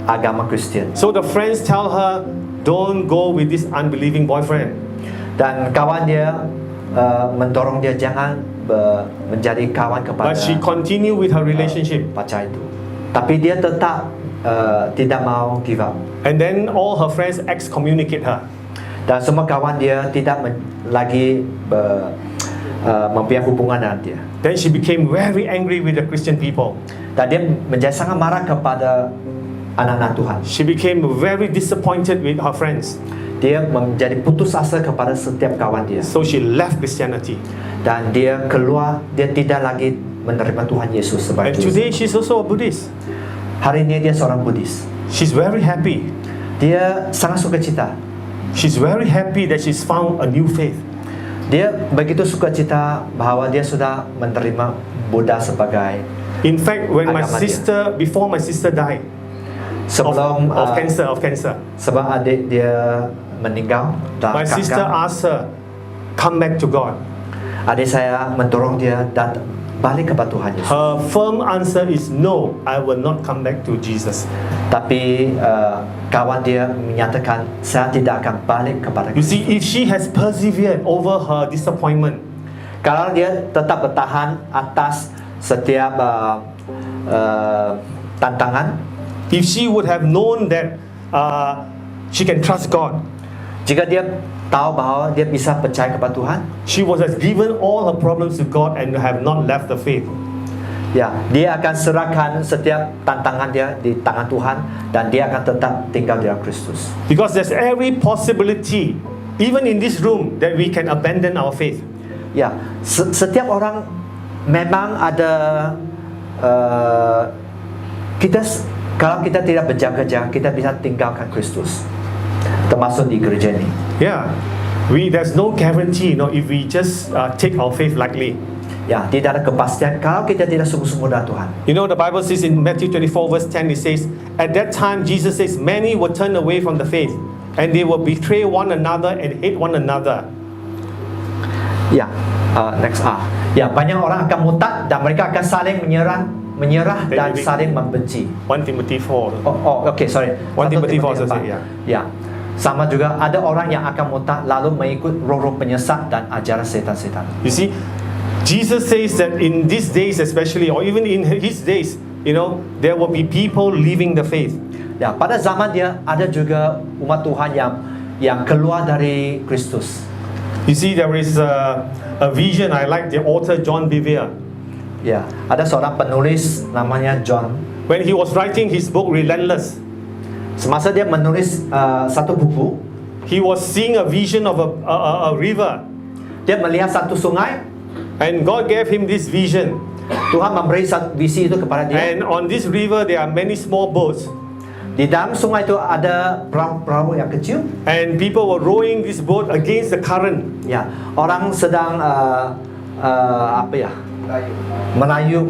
agama Kristen. So the friends tell her, don't go with this unbelieving boyfriend. Dan kawan dia mendorong dia jangan menjadi kawan kepada But she continued with her relationship. Pacar itu. Tapi dia tetap tidak mau give up. And then all her friends excommunicate her. Dan semua kawan dia tidak lagi mempunyai hubungan dengan dia. Then she became very angry with the Christian people. Dan dia menjadi sangat marah kepada anak-anak Tuhan. She became very disappointed with her friends. Dia menjadi putus asa kepada setiap kawan dia. So she left Christianity. Dan dia keluar, dia tidak lagi menerima Tuhan Yesus And sebagai today Tuhan. she's also a Buddhist. Hari ini dia seorang Buddhis. She's very happy. Dia sangat sukacita. She's very happy that she's found a new faith. Dia begitu sukacita bahwa dia sudah menerima Buddha sebagai In fact, when my agama dia. before my sister died Sebelum of cancer, sebab adik dia meninggal dan my sister asked her, come back to God. adik saya mendorong dia dan balik kepada Tuhan Yesus. Her firm answer is no, I will not come back to Jesus. Tapi kawan dia menyatakan saya tidak akan balik kepada You Kristus. see, if she has persevered over her disappointment, Kalau dia tetap bertahan atas setiap tantangan, if she would have known that she can trust God, jika dia tahu bahawa dia bisa percaya kepada Tuhan, she was has given all her problems to God and have not left the faith. ya, dia akan serahkan setiap tantangan dia di tangan Tuhan dan dia akan tetap tinggal di dalam Kristus. Because there's every possibility, even in this room, that we can abandon our faith. Ya, setiap orang memang ada kalau kita tidak berjaga-jaga, kita bisa tinggalkan Kristus, termasuk di gereja ini. Yeah, there's no guarantee, if we just take our faith lightly. Ya, tidak ada kepastian kalau kita tidak sungguh-sungguh dengan Tuhan. The Bible says in Matthew 24 verse 10, it says, at that time Jesus says, many will turn away from the faith, and they will betray one another and hate one another. Ya, next Ya, banyak orang akan murtad dan mereka akan saling menyerah dan saling membenci. 1 Timothy 4. Okay, sorry. 1 Timothy 4 4. says, Ya. Sama juga ada orang yang akan murtad lalu mengikut roh-roh penyesat dan ajaran setan-setan. You see, Jesus says that in these days especially, or even in his days, there will be people leaving the faith. Ya, pada zaman dia ada juga umat Tuhan yang keluar dari Kristus. You see, there is a vision. I like the author John Bevere. Ya, ada seorang penulis namanya John. When he was writing his book Relentless, Semasa dia menulis satu buku, he was seeing a vision of a river, dia melihat satu sungai. and God gave him this vision. Tuhan memberi satu visi itu kepada dia. And on this river there are many small boats, Di dalam sungai itu ada perahu yang kecil. and people were rowing this boat against the current. Ya, orang sedang melayu.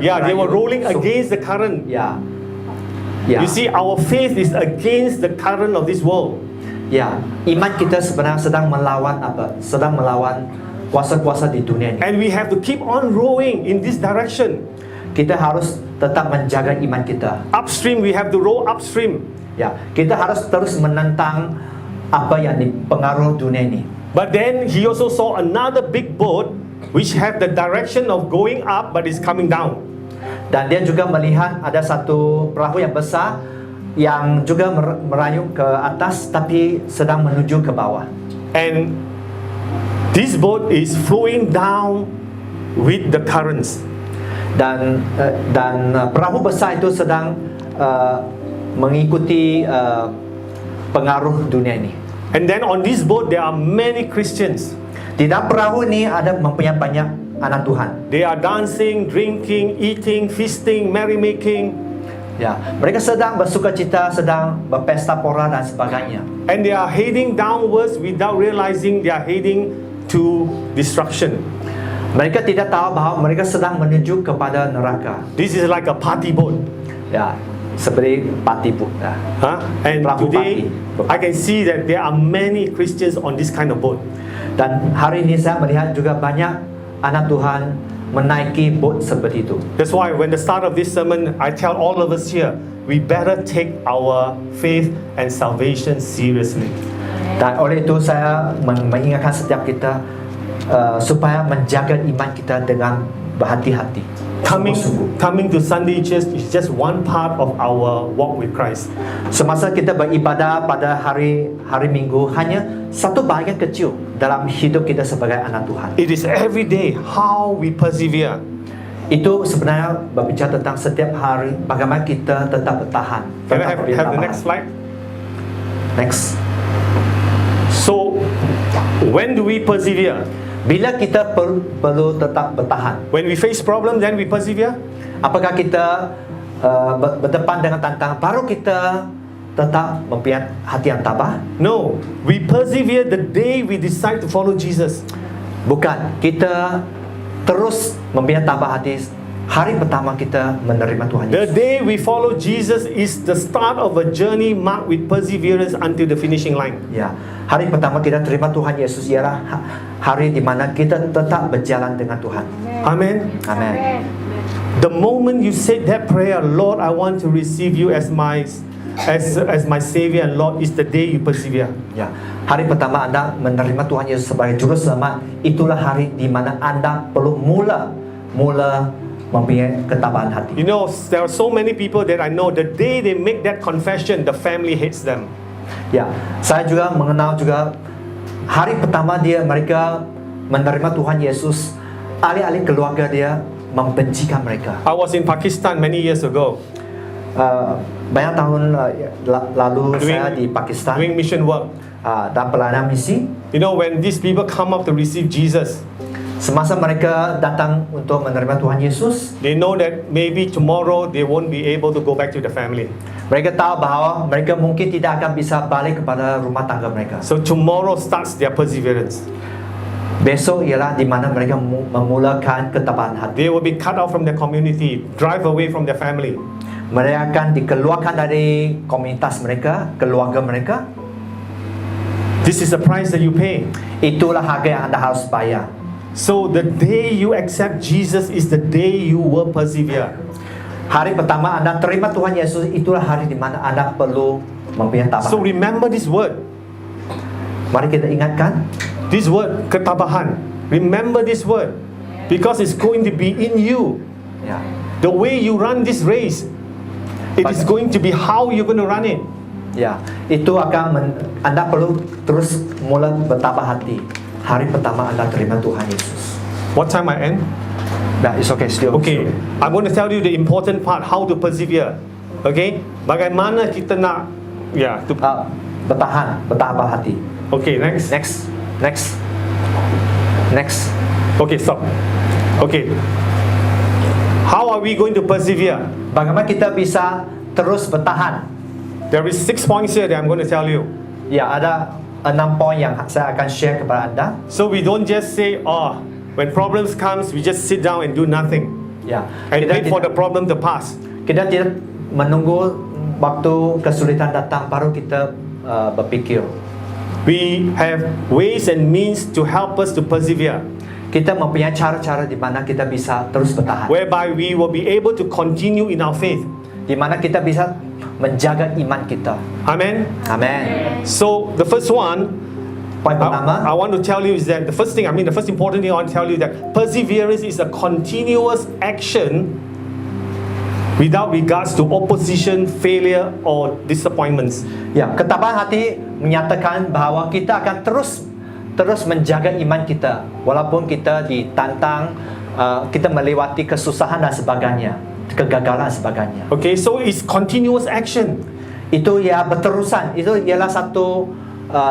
Yeah, they were rolling So- against the current. Ya, ya, You see, our faith is against the current of this world. ya. Iman kita sebenarnya sedang melawan Sedang melawan kuasa-kuasa di dunia ini. And we have to keep on rowing in this direction. Kita harus tetap menjaga iman kita. Upstream, we have to row upstream. Ya, kita harus terus menentang apa yang dipengaruhi dunia ini. But then he also saw another big boat which had the direction of going up but is coming down. Dan dia juga melihat ada satu perahu yang besar yang juga merayung ke atas tapi sedang menuju ke bawah. And this boat is flowing down with the currents. Dan perahu besar itu sedang mengikuti pengaruh dunia ini. And then on this boat there are many Christians. Di dalam perahu ini ada mempunyai banyak anak Tuhan. They are dancing, drinking, eating, feasting, merrymaking. Ya, mereka sedang bersukacita, sedang berpesta pora dan sebagainya. And they are heading downwards without realizing they are heading to destruction. Mereka tidak tahu bahawa mereka sedang menuju kepada neraka. This is like a party boat. Ya, seperti party boat. Ya. And Perahu today party. I can see that there are many Christians on this kind of boat. Dan hari ini saya melihat juga banyak anak Tuhan menaiki boat seperti itu. That's why when the start of this sermon, I tell all of us here, we better take our faith and salvation seriously. Dan oleh itu saya mengingatkan setiap kita supaya menjaga iman kita dengan berhati-hati. Sungguh-sungguh. Coming to Sunday church is just one part of our walk with Christ. Semasa kita beribadah pada hari Minggu hanya satu bahagian kecil dalam hidup kita sebagai anak Tuhan. It is every day how we persevere. Itu sebenarnya berbicara tentang setiap hari bagaimana kita tetap bertahan. Can I tetap have the bertahan. next slide? Next. So, when do we persevere? Bila kita perlu tetap bertahan. When we face problem, then we persevere? Apakah kita berdepan dengan tantangan baru kita tetap mempunyai hati yang tabah? No, we persevere the day we decide to follow Jesus. Bukan, kita terus mempunyai tabah hati hari pertama kita menerima Tuhan The Yesus. day we follow Jesus is the start of a journey marked with perseverance until the finishing line. Ya, hari pertama kita terima Tuhan Yesus ialah hari di mana kita tetap berjalan dengan Tuhan. Amen. Amin. The moment you said that prayer, Lord, I want to receive you as my Savior and Lord, is the day you persevere. Ya, hari pertama Anda menerima Tuhan Yesus sebagai juru selamat, itulah hari di mana Anda perlu mula mempunyai ketabahan hati. You know, there are so many people that I know, the day they make that confession, the family hates them. Ya, saya juga mengenal juga hari pertama mereka menerima Tuhan Yesus, ahli-ahli keluarga dia membencikan mereka. I was in Pakistan many years ago Banyak tahun lalu saya di Pakistan doing mission work. dan pelayanan misi. You know, when these people come up to receive Jesus, Semasa mereka datang untuk menerima Tuhan Yesus, they know that maybe tomorrow they won't be able to go back to the family. mereka tahu bahawa mereka mungkin tidak akan bisa balik kepada rumah tangga mereka. So tomorrow starts their perseverance. Besok ialah di mana mereka memulakan ketabahan hati. They will be cut out from their community, drive away from their family. Mereka akan dikeluarkan dari komunitas mereka, keluarga mereka. This is the price that you pay. Itulah harga yang Anda harus bayar. So the day you accept Jesus is the day you will persevere. Hari pertama Anda terima Tuhan Yesus, itulah hari di mana Anda perlu mempunyai tabahan. So remember this word. Mari kita ingatkan This word, ketabahan. Remember this word. Because it's going to be in you. ya. The way you run this race, it is going to be how you're going to run it. Ya, itu akan Anda perlu terus mula bertabah hati. Hari pertama Anda terima Tuhan Yesus. What time I end? Nah, it's okay, still. Okay, I'm going to tell you the important part, how to persevere. Okay, bagaimana kita nak, Bertabah hati. Okay, next. Next. Okay, stop. Okay, how are we going to persevere? Bagaimana kita bisa terus bertahan? There is 6 points here that I'm going to tell you. Ya, ada 6 poin yang saya akan share kepada Anda. So we don't just say, when problems comes, we just sit down and do nothing Ya, and wait for the problem to pass. kita tidak menunggu waktu kesulitan datang baru kita berpikir. We have ways and means to help us to persevere, Kita mempunyai cara-cara di mana kita bisa terus bertahan. whereby we will be able to continue in our faith. Di mana kita bisa menjaga iman kita. Amen. Amin. So the first one, Poin I pertama, want to tell you is that the first important thing I want to tell you that perseverance is a continuous action without regards to opposition, failure, or disappointments. ya, ketabahan hati menyatakan bahawa kita akan terus menjaga iman kita walaupun kita ditantang, kita melewati kesusahan dan sebagainya, kegagalan dan sebagainya. Okay, so it's continuous action. Itu ya berterusan. Itu ialah satu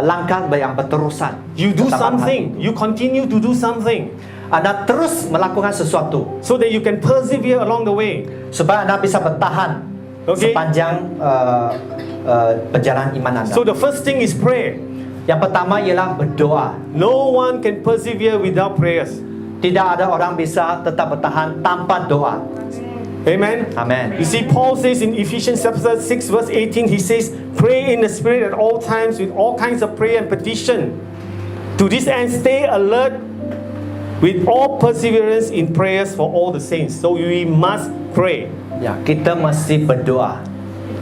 langkah yang berterusan. You do Ketabahan something, you continue to do something, hati. Anda terus melakukan sesuatu so that you can persevere along the way. supaya Anda bisa bertahan Okay. sepanjang perjalanan iman Anda. So the first thing is pray. Yang pertama ialah berdoa. No one can persevere without prayers. Tidak ada orang bisa tetap bertahan tanpa doa. Amen. Amen. You see, Paul says in Ephesians chapter 6 verse 18, he says, pray in the Spirit at all times with all kinds of prayer and petition. To this end, stay alert with all perseverance in prayers for all the saints. So we must pray. Ya, kita mesti berdoa.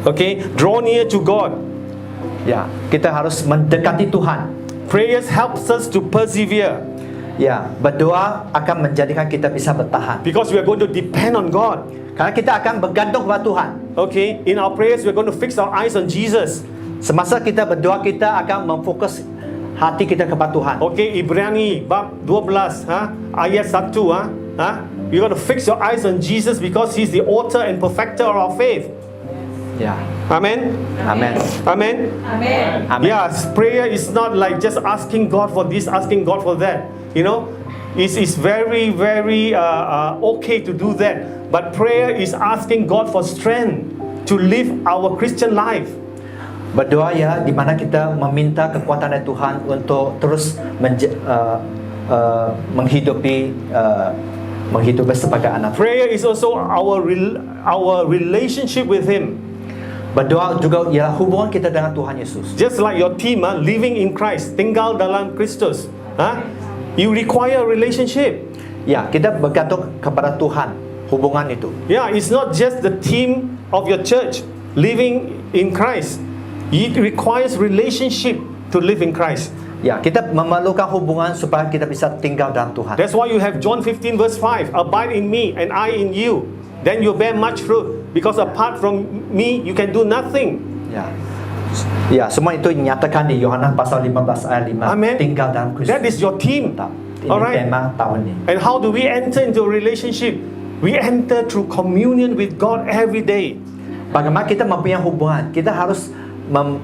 Okay? Draw near to God. Ya, kita harus mendekati Tuhan. Prayers helps us to persevere Ya, berdoa akan menjadikan kita bisa bertahan. because we are going to depend on God. Karena kita akan bergantung kepada Tuhan. Okay? In our prayers, we are going to fix our eyes on Jesus. Semasa kita berdoa, kita akan memfokus hati kita kepada Tuhan. Okay, Ibrani bab 12, ayat 1, you got to fix your eyes on Jesus because He's the author and perfecter of our faith. Ya, Amen. amin. Amen. Amin. Yes, prayer is not like just asking God for this, asking God for that. You know, it's very, very okay to do that. But prayer is asking God for strength to live our Christian life. Berdoa ya, di mana kita meminta kekuatan dari Tuhan untuk terus menghidupi menghidupi sebagai anak. Prayer is also our relationship with Him. Berdoa juga ialah hubungan kita dengan Tuhan Yesus. Just like your team, living in Christ, tinggal dalam Kristus, you require a relationship. Ya, kita bergantung kepada Tuhan, hubungan itu. Yeah, it's not just the team of your church living in Christ. It requires relationship to live in Christ. Ya, kita memerlukan hubungan supaya kita bisa tinggal dalam Tuhan. That's why you have John 15 verse 5. Abide in me and I in you. Then you bear much fruit. Because apart from me, you can do nothing. Ya. Ya, semua itu dinyatakan di Yohanes pasal 15 ayat 5. Amen. Tinggal dalam Kristus. That is your team. Ini Alright. tema tahun ini. And how do we enter into a relationship? We enter through communion with God every day. Bagaimana kita mempunyai hubungan? Kita harus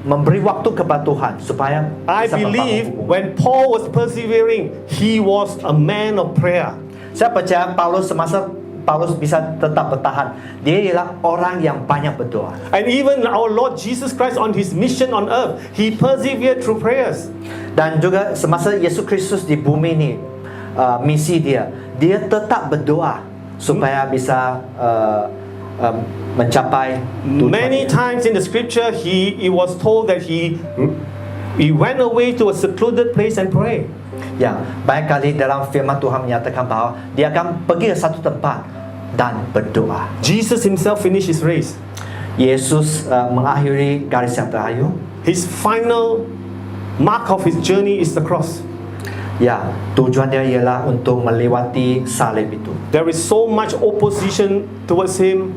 memberi waktu kepada Tuhan supaya I bisa membangun believe hubungan. when Paul was persevering, he was a man of prayer. Saya percaya semasa Paulus bisa tetap bertahan, dia ialah orang yang banyak berdoa. And even our Lord Jesus Christ on his mission on earth, he persevered through prayers. Dan juga semasa Yesus Kristus di bumi ini, misi dia tetap berdoa supaya bisa mencapai tujuan Many dia. times in the scripture, he was told that he went away to a secluded place and pray. Ya, banyak kali dalam firman Tuhan menyatakan bahawa dia akan pergi ke satu tempat dan berdoa. Jesus himself finished his race. Yesus mengakhiri garis yang terakhir. His final mark of his journey is the cross. Ya, tujuan dia ialah untuk melewati salib itu. There is so much opposition towards him.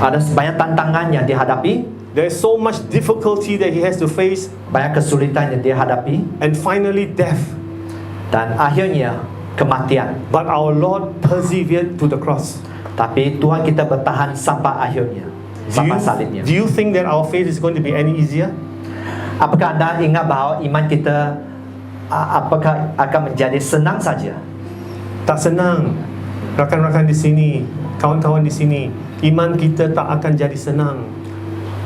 Ada banyak tantangan yang dihadapi, There is so much difficulty that he has to face. banyak kesulitan yang dihadapi, And finally death. dan akhirnya kematian. But our Lord persevered to the cross. Tapi Tuhan kita bertahan sampai akhirnya, sampai salibnya. Do you think that our faith is going to be any easier? Apakah anda ingat bahawa iman kita apakah akan menjadi senang saja? Tak senang. Rakan-rakan di sini, kawan-kawan di sini, iman kita tak akan jadi senang.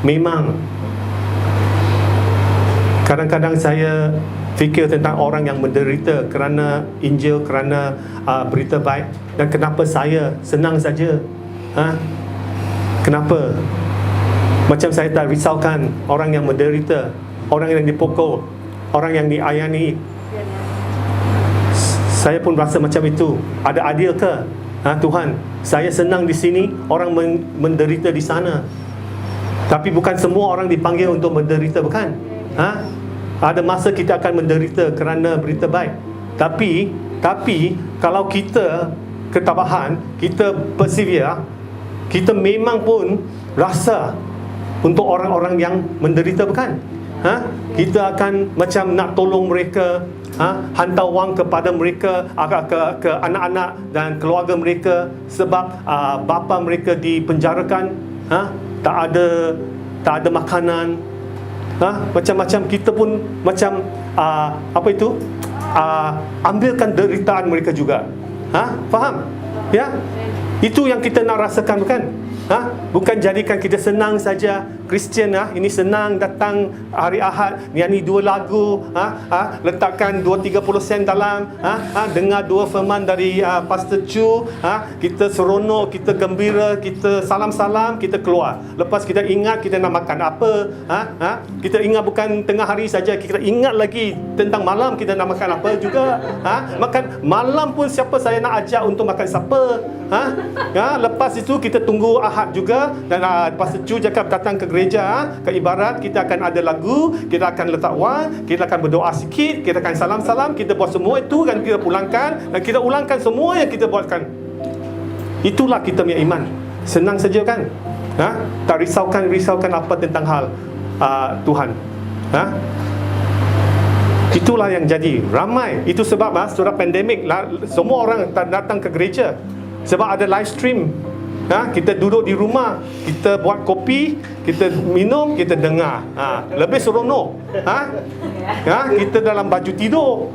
Memang kadang-kadang saya fikir tentang orang yang menderita kerana Injil, kerana berita baik, dan kenapa saya senang saja? Kenapa? Macam saya tak risaukan orang yang menderita, orang yang dipukul, orang yang diayani. Saya pun rasa macam itu. Ada adil ke? Tuhan, saya senang di sini, orang menderita di sana. Tapi bukan semua orang dipanggil untuk menderita, bukan? Ada masa kita akan menderita kerana berita baik. Tapi kalau kita ketabahan, kita persevere, kita memang pun rasa untuk orang-orang yang menderita, bukan? Kita akan macam nak tolong mereka, hantar wang kepada mereka, ke anak-anak dan keluarga mereka, sebab bapa mereka dipenjarakan, tak ada makanan, macam-macam. Kita pun macam ambilkan deritaan mereka juga. Faham? Ya, itu yang kita nak rasakan, bukan? Bukan jadikan kita senang saja. Kristian ini senang datang hari Ahad, nyanyi 2 lagu, letakkan 2-30 sen dalam, dengar 2 firman dari Pastor Chu, kita seronok, kita gembira, kita salam-salam, kita keluar. Lepas kita ingat kita nak makan apa, kita ingat bukan tengah hari saja, kita ingat lagi tentang malam kita nak makan apa juga. Makan malam pun siapa saya nak ajak untuk makan supper. Lepas itu kita tunggu Ahad juga, dan Pastor Chu cakap datang ke gereja, ke ibarat kita akan ada lagu, kita akan letak wang, kita akan berdoa sikit, kita akan salam-salam, kita buat semua itu dan kita pulangkan, dan kita ulangkan semua yang kita buatkan. Itulah kita punya iman. Senang saja, kan? Tak risaukan apa tentang hal Tuhan. Itulah yang jadi ramai. Itu sebab surat pandemik, semua orang datang ke gereja sebab ada live stream. Kita duduk di rumah, kita buat kopi, kita minum, kita dengar. Lebih seronok. Kita dalam baju tidur.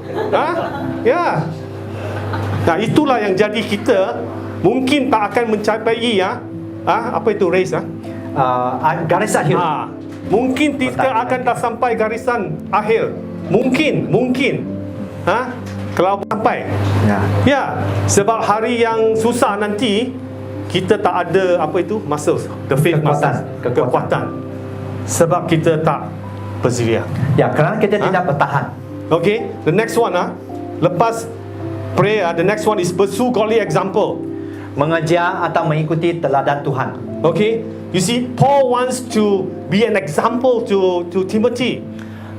Ya. Nah, itulah yang jadi kita mungkin tak akan mencapai apa itu race? Garis akhir. Mungkin kita akan tak sampai garisan akhir. Mungkin. Kalau sampai. Ya. Ya, sebab hari yang susah nanti kita tak ada apa itu muscles, the faith muscles, kekuatan. Sebab kita tak persevere. Ya, kerana kita tidak bertahan. Okay, the next one lepas prayer, the next one is pursue godly example. Mengejar atau mengikuti teladan Tuhan. Okay, you see, Paul wants to be an example to Timothy.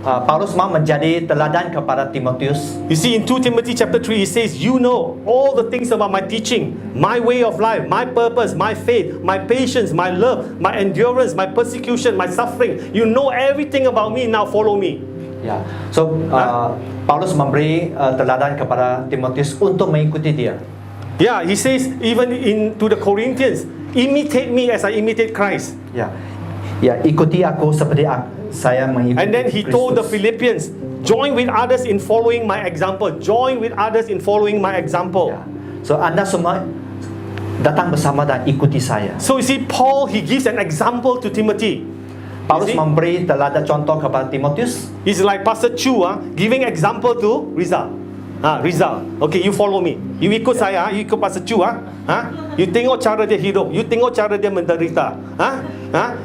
Paulus mau menjadi teladan kepada Timotius. You see, in 2 Timothy chapter 3, he says, you know all the things about my teaching, my way of life, my purpose, my faith, my patience, my love, my endurance, my persecution, my suffering. You know everything about me, now follow me. Ya, so Paulus memberi teladan kepada Timotius untuk mengikuti dia. Yeah, he says even to the Corinthians, imitate me as I imitate Christ. Ya, ya, ikuti aku seperti saya mengikuti And then he told the Philippians, join with others in following my example. Join with others in following my example. Ya. So Anda semua datang bersama dan ikuti saya. So you see, Paul, he gives an example to Timothy. Paulus You see? memberi teladan contoh kepada Timotius. He's like Pastor Chu, giving example to Rizal. Rizal, okay, you follow me. You ikut saya, you ikut Pastor Chu. You tengok cara dia hidup, you tengok cara dia menderita.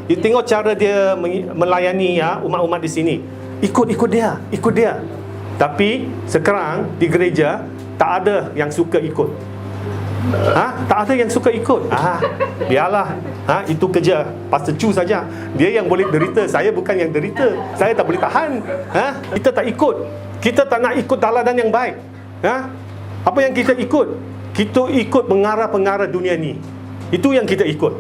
You tengok cara dia melayani umat-umat di sini. Ikut dia. Tapi sekarang di gereja tak ada yang suka ikut. Tak ada yang suka ikut. Biarlah. Itu kerja Pastor Chu saja. Dia yang boleh derita, saya bukan yang derita. Saya tak boleh tahan. Kita tak ikut. Kita tak nak ikut teladan yang baik. Apa yang kita ikut? Kita ikut pengarah-pengarah dunia ni. Itu yang kita ikut.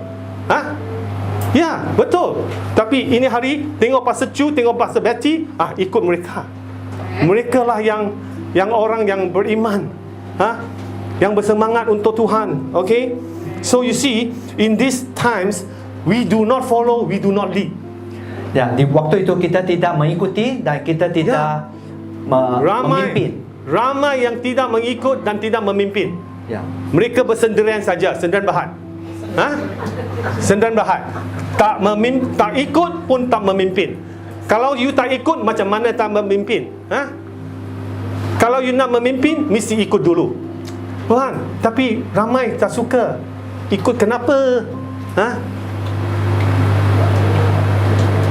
Ya, betul. Tapi ini hari tengok Pastor Chu, tengok Pastor Betty, ikut mereka. Mereka lah yang orang yang beriman. Yang bersemangat untuk Tuhan. Okay? So you see, in these times, we do not follow, we do not lead. Ya, di waktu itu kita tidak mengikuti dan kita tidak memimpin. Ramai yang tidak mengikut dan tidak memimpin. Ya. Mereka bersendirian saja, sendirian bahat. Sendirian bahat. Tak ikut pun tak memimpin. Kalau you tak ikut, macam mana tak memimpin? Kalau you nak memimpin, mesti ikut dulu. Tuhan, tapi ramai tak suka ikut. Kenapa?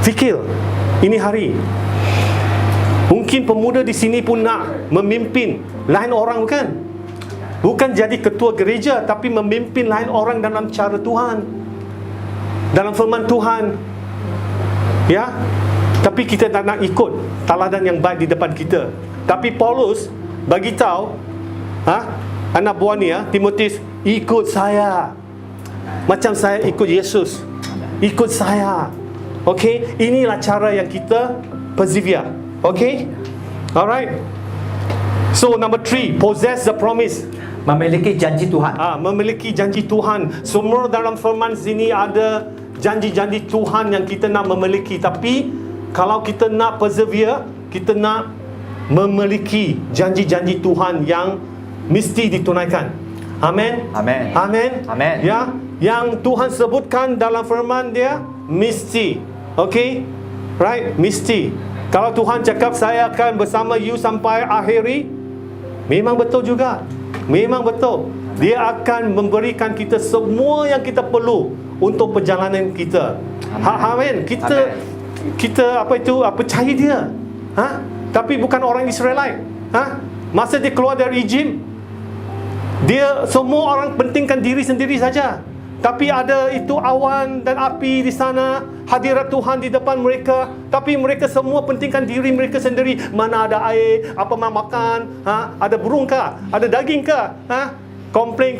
Fikir, ini hari mungkin pemuda di sini pun nak memimpin lain orang, bukan jadi ketua gereja, tapi memimpin lain orang dalam cara Tuhan, dalam firman Tuhan. Ya, tapi kita tak nak ikut teladan yang baik di depan kita. Tapi Paulus bagi tahu anak buah ni, Timotius, ikut saya macam saya ikut Yesus. Ikut saya. Okay, inilah cara yang kita persevere. Okay, alright. So number 3, possess the promise. Memiliki janji Tuhan. Memiliki janji Tuhan. Semua dalam firman sini ada janji-janji Tuhan yang kita nak memiliki. Tapi kalau kita nak persevere, kita nak memiliki janji-janji Tuhan yang mesti ditunaikan. Amen. Amen. Amen. Amen. Ya, yang Tuhan sebutkan dalam firman dia mesti. Okay, right? Mesti. Kalau Tuhan cakap saya akan bersama you sampai akhiri, memang betul juga. Memang betul. Dia akan memberikan kita semua yang kita perlu untuk perjalanan kita. Amen. Kita percaya dia. Tapi bukan orang Israelite. Masa dia keluar dari Egypt, dia semua orang pentingkan diri sendiri saja. Tapi ada itu awan dan api di sana, hadirat Tuhan di depan mereka. Tapi mereka semua pentingkan diri mereka sendiri. Mana ada air, apa mau makan, ada burung kah, ada daging kah, komplain.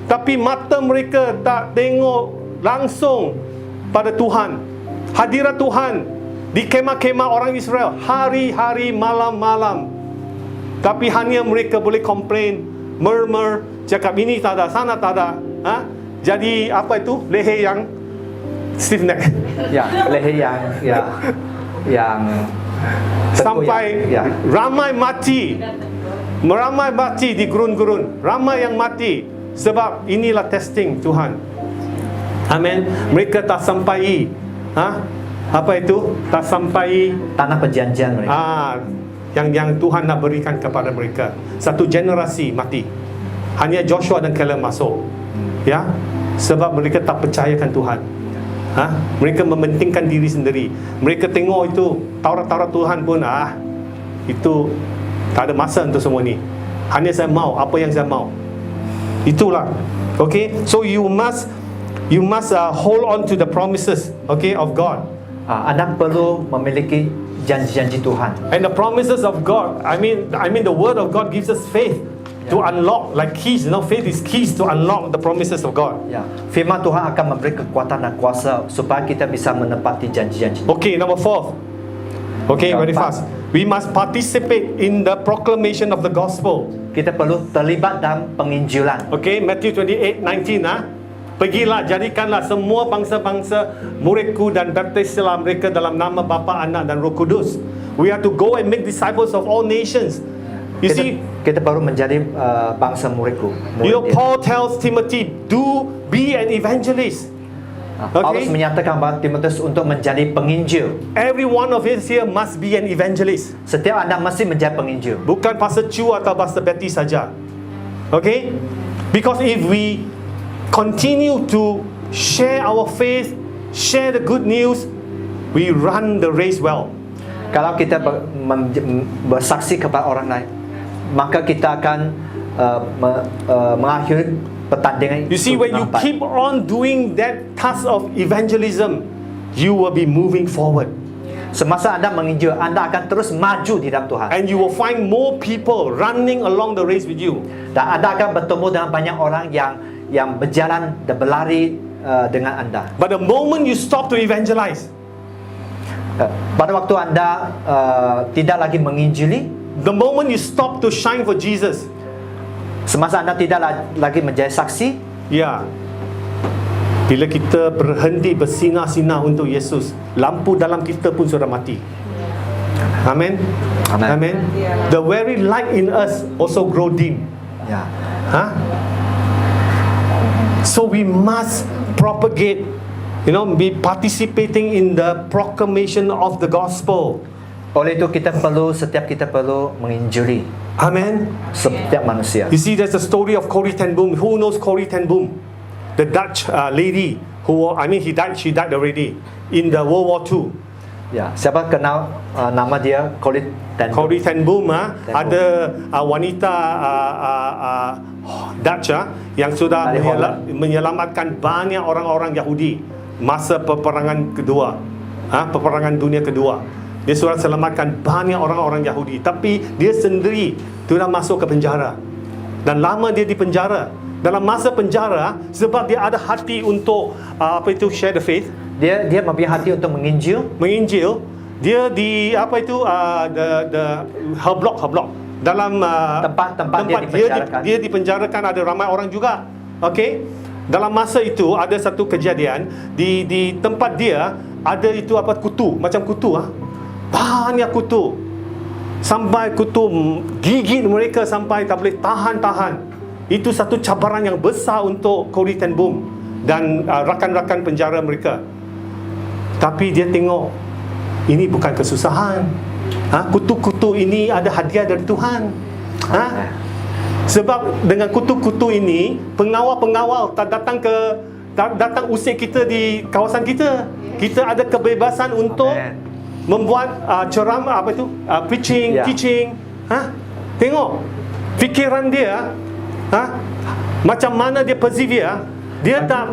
Tapi mata mereka tak tengok langsung pada Tuhan. Hadirat Tuhan di kemah-kemah orang Israel hari-hari, malam-malam. Tapi hanya mereka boleh komplain, murmur, cakap ini tak ada, sana tak ada. Jadi leher yang stiff neck. Ya, leher yang sampai ramai mati di gurun-gurun. Ramai yang mati sebab inilah testing Tuhan. Amen. Mereka tak sampai tak sampai tanah perjanjian mereka. yang Tuhan nak berikan kepada mereka. Satu generasi mati. Hanya Joshua dan Caleb masuk. Ya, sebab mereka tak percayakan Tuhan. Mereka mementingkan diri sendiri. Mereka tengok itu Taurat-Taurat Tuhan pun itu tak ada masa untuk semua ni. Hanya saya mau apa yang saya mau. Itulah. Okay, so you must hold on to the promises, okay, of God. Anda perlu memiliki janji-janji Tuhan. And the promises of God, I mean the word of God gives us faith to unlock, like keys, faith is keys to unlock the promises of God. Ya, firman Tuhan akan memberi kekuatan dan kuasa supaya kita bisa menepati janji-janji. Okay, number 4. Okay, very fast. We must participate in the proclamation of the gospel. Kita perlu terlibat dalam penginjilan. Okay, Matthew 28:19. Pergilah, jadikanlah semua bangsa-bangsa muridku dan baptislah mereka dalam nama Bapa, Anak dan Roh Kudus. We have to go and make disciples of all nations. You see, kita baru menjadi bangsa muridku. Paul tells Timothy, be an evangelist. Paulus menyatakan bahawa Timotius untuk menjadi penginjil. Every one of us here must be an evangelist. Setiap anda mesti menjadi penginjil. Bukan Pastor Chu atau Pastor Betty saja. Okay? Because if we continue to share our faith, share the good news, we run the race well. Kalau kita bersaksi kepada orang lain, maka kita akan mengakhiri pertandingan. You see, when you keep on doing that task of evangelism, you will be moving forward. Semasa anda menginjil, anda akan terus maju di dalam Tuhan. And you will find more people running along the race with you. Dan anda akan bertemu dengan banyak orang yang berjalan dan berlari dengan anda. But the moment you stop to evangelize, pada waktu anda tidak lagi menginjili, the moment you stop to shine for Jesus, semasa anda tidak lagi menjadi saksi, bila kita berhenti bersinar-sinar untuk Yesus, lampu dalam kita pun sudah mati. Amen. Amen. The very light in us also grow dim. So we must propagate, be participating in the proclamation of the gospel. Oleh itu setiap kita perlu menginjili. Amen. Setiap manusia. You see, there's a story of Corrie ten Boom. Who knows Corrie ten Boom? The Dutch lady she died already in the World War II. Ya, siapa kenal nama dia? Corrie ten Boom. Corrie ten Boom, ada wanita Dutch yang sudah menyelamatkan banyak orang-orang Yahudi masa peperangan kedua, peperangan dunia kedua. Dia sudah selamatkan banyak orang-orang Yahudi, tapi dia sendiri sudah masuk ke penjara. Dan lama dia di penjara. Dalam masa penjara, sebab dia ada hati untuk share the faith. Dia mempunyai hati untuk menginjil. Dia di her block dalam tempat dia dipenjarakan, ada ramai orang juga. Okay? Dalam masa itu ada satu kejadian di tempat dia ada itu kutu, macam kutu banyak kutu. Sampai kutu gigit mereka sampai tak boleh tahan. Itu satu cabaran yang besar untuk Corrie ten Boom dan rakan-rakan penjara mereka. Tapi dia tengok ini bukan kesusahan. Kutu-kutu ini ada hadiah dari Tuhan. Sebab dengan kutu-kutu ini, pengawal-pengawal datang usik kita di kawasan kita. Kita ada kebebasan untuk membuat ceramah preaching, teaching. Tengok fikiran dia, macam mana dia persevere. Dia tak